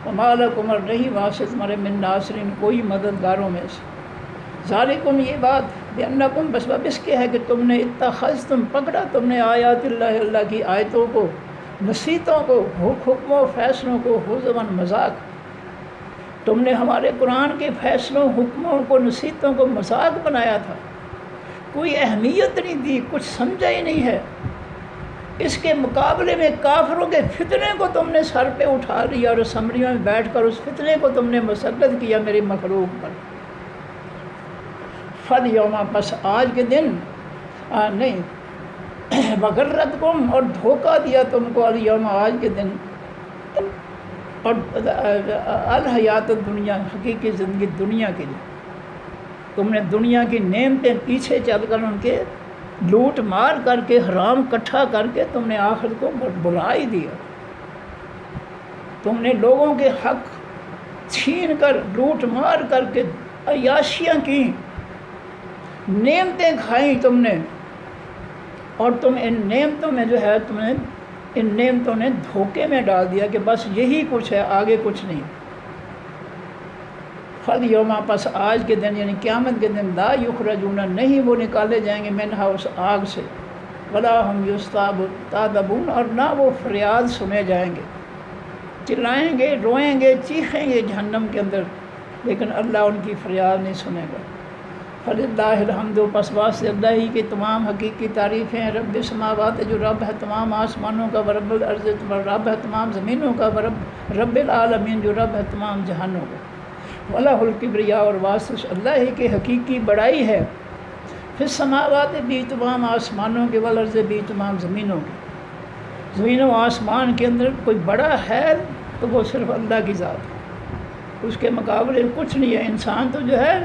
[SPEAKER 1] وما لکم، اور نہیں واسطہ تمہارے، من ناصرین، کوئی مددگاروں میں سے۔ ذالکم، یہ بات، بأنکم، بس اس کے ہے کہ تم نے اتخذتم، پکڑا تم نے، آیات اللہ، اللہ کی آیتوں کو، نصیحتوں کو، حکموں و فیصلوں کو، ہزوا، مذاق، تم نے ہمارے قرآن کے فیصلوں، حکموں کو، نصیحتوں کو مذاق بنایا تھا، کوئی اہمیت نہیں دی، کچھ سمجھا ہی نہیں ہے۔ اس کے مقابلے میں کافروں کے فتنے کو تم نے سر پہ اٹھا لیا، اور اسمبلیوں میں بیٹھ کر اس فتنے کو تم نے مسلط کیا میری مخلوق پر۔ فالیوم، پس آج کے دن، نہیں، وغرتکم، اور دھوکہ دیا تم کو، الیوم، آج کے دن، اور الحیات الدنیا، حقیقی زندگی دنیا کے لیے، تم نے دنیا کی نعمتیں پیچھے چل کر ان کے لوٹ مار کر کے، حرام اکٹھا کر کے، تم نے آخر کو بلا ہی دیا۔ تم نے لوگوں کے حق چھین کر، لوٹ مار کر کے، عیاشیاں کی، نعمتیں کھائیں تم نے، اور تم ان نعمتوں میں جو ہے، تم نے ان نعمتوں نے دھوکے میں ڈال دیا کہ بس یہی کچھ ہے، آگے کچھ نہیں۔ فالیوم، پس آج کے دن، یعنی قیامت کے دن، لا یخرجون، نہیں وہ نکالے جائیں گے، منہا، اس آگ سے، ولا ہم یستعتبون، اور نہ وہ فریاد سنے جائیں گے، چلائیں گے، روئیں گے، چیخیں گے جہنم کے اندر، لیکن اللہ ان کی فریاد نہیں سنے گا۔ فللہ الحمد، پس واسطے اللہ ہی کی تمام حقیقی تعریفیں ہیں، رب السماوات، جو رب ہے تمام آسمانوں کا، ورب الارض، رب ہے تمام زمینوں کا، رب العالمین، جو رب ہے تمام جہانوں کا، وَلَهُ الْكِبْرِيَاءُ، اور واسطہ اللہ ہی کی حقیقی بڑائی ہے، فی السماوات، بھی تمام آسمانوں کے، والارض، بھی تمام زمینوں کے، زمین و آسمان کے اندر کوئی بڑا ہے تو وہ صرف اللہ کی ذات ہے، اس کے مقابلے کچھ نہیں ہے۔ انسان تو جو ہے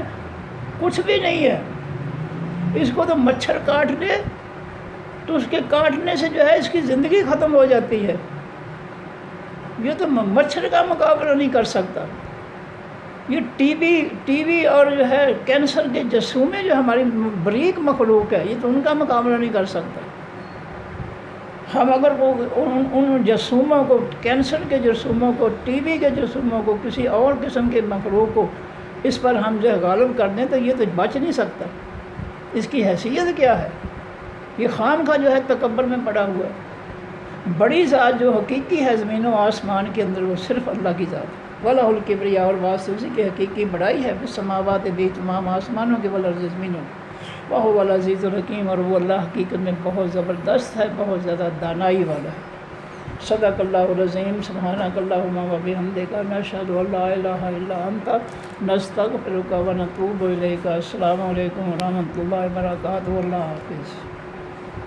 [SPEAKER 1] کچھ بھی نہیں ہے، اس کو تو مچھر کاٹ لے تو اس کے کاٹنے سے جو ہے اس کی زندگی ختم ہو جاتی ہے، یہ تو مچھر کا مقابلہ نہیں کر سکتا۔ یہ ٹی بی اور جو ہے کینسر کے جرثومے جو ہماری بریک مخلوق ہے، یہ تو ان کا مقابلہ نہیں کر سکتا۔ ہم اگر ان جرثوموں کو، کینسر کے جرثوموں کو، ٹی بی کے جرثوموں کو، کسی اور قسم کے مخلوق کو اس پر ہم جو ہے غالب کر دیں تو یہ تو بچ نہیں سکتا۔ اس کی حیثیت کیا ہے؟ یہ خام کا جو ہے تکبر میں پڑا ہوا ہے۔ بڑی ذات جو حقیقی ہے زمین و آسمان کے اندر، وہ صرف اللہ کی ذات ہے۔ وَلَهُ الْكِبْرِيَاءُ، اور واسطے اسی کی حقیقی بڑائی ہے، السماوات بھی تمام آسمانوں کے، والارض زمینوں، وَهُوَ الْعَزِيزُ الْحَكِيمُ، اور وہ اللہ حقیقت میں بہت زبردست ہے، بہت زیادہ دانائی والا ہے۔ صدق اللہ العظیم۔ سبحانک اللہم و بحمدک، نشہد ان لا الہ الا انت، نستغفرک و نتوب الیک۔ السلام علیکم ورحمۃ اللہ وبرکاتہ۔ اللہ حافظ۔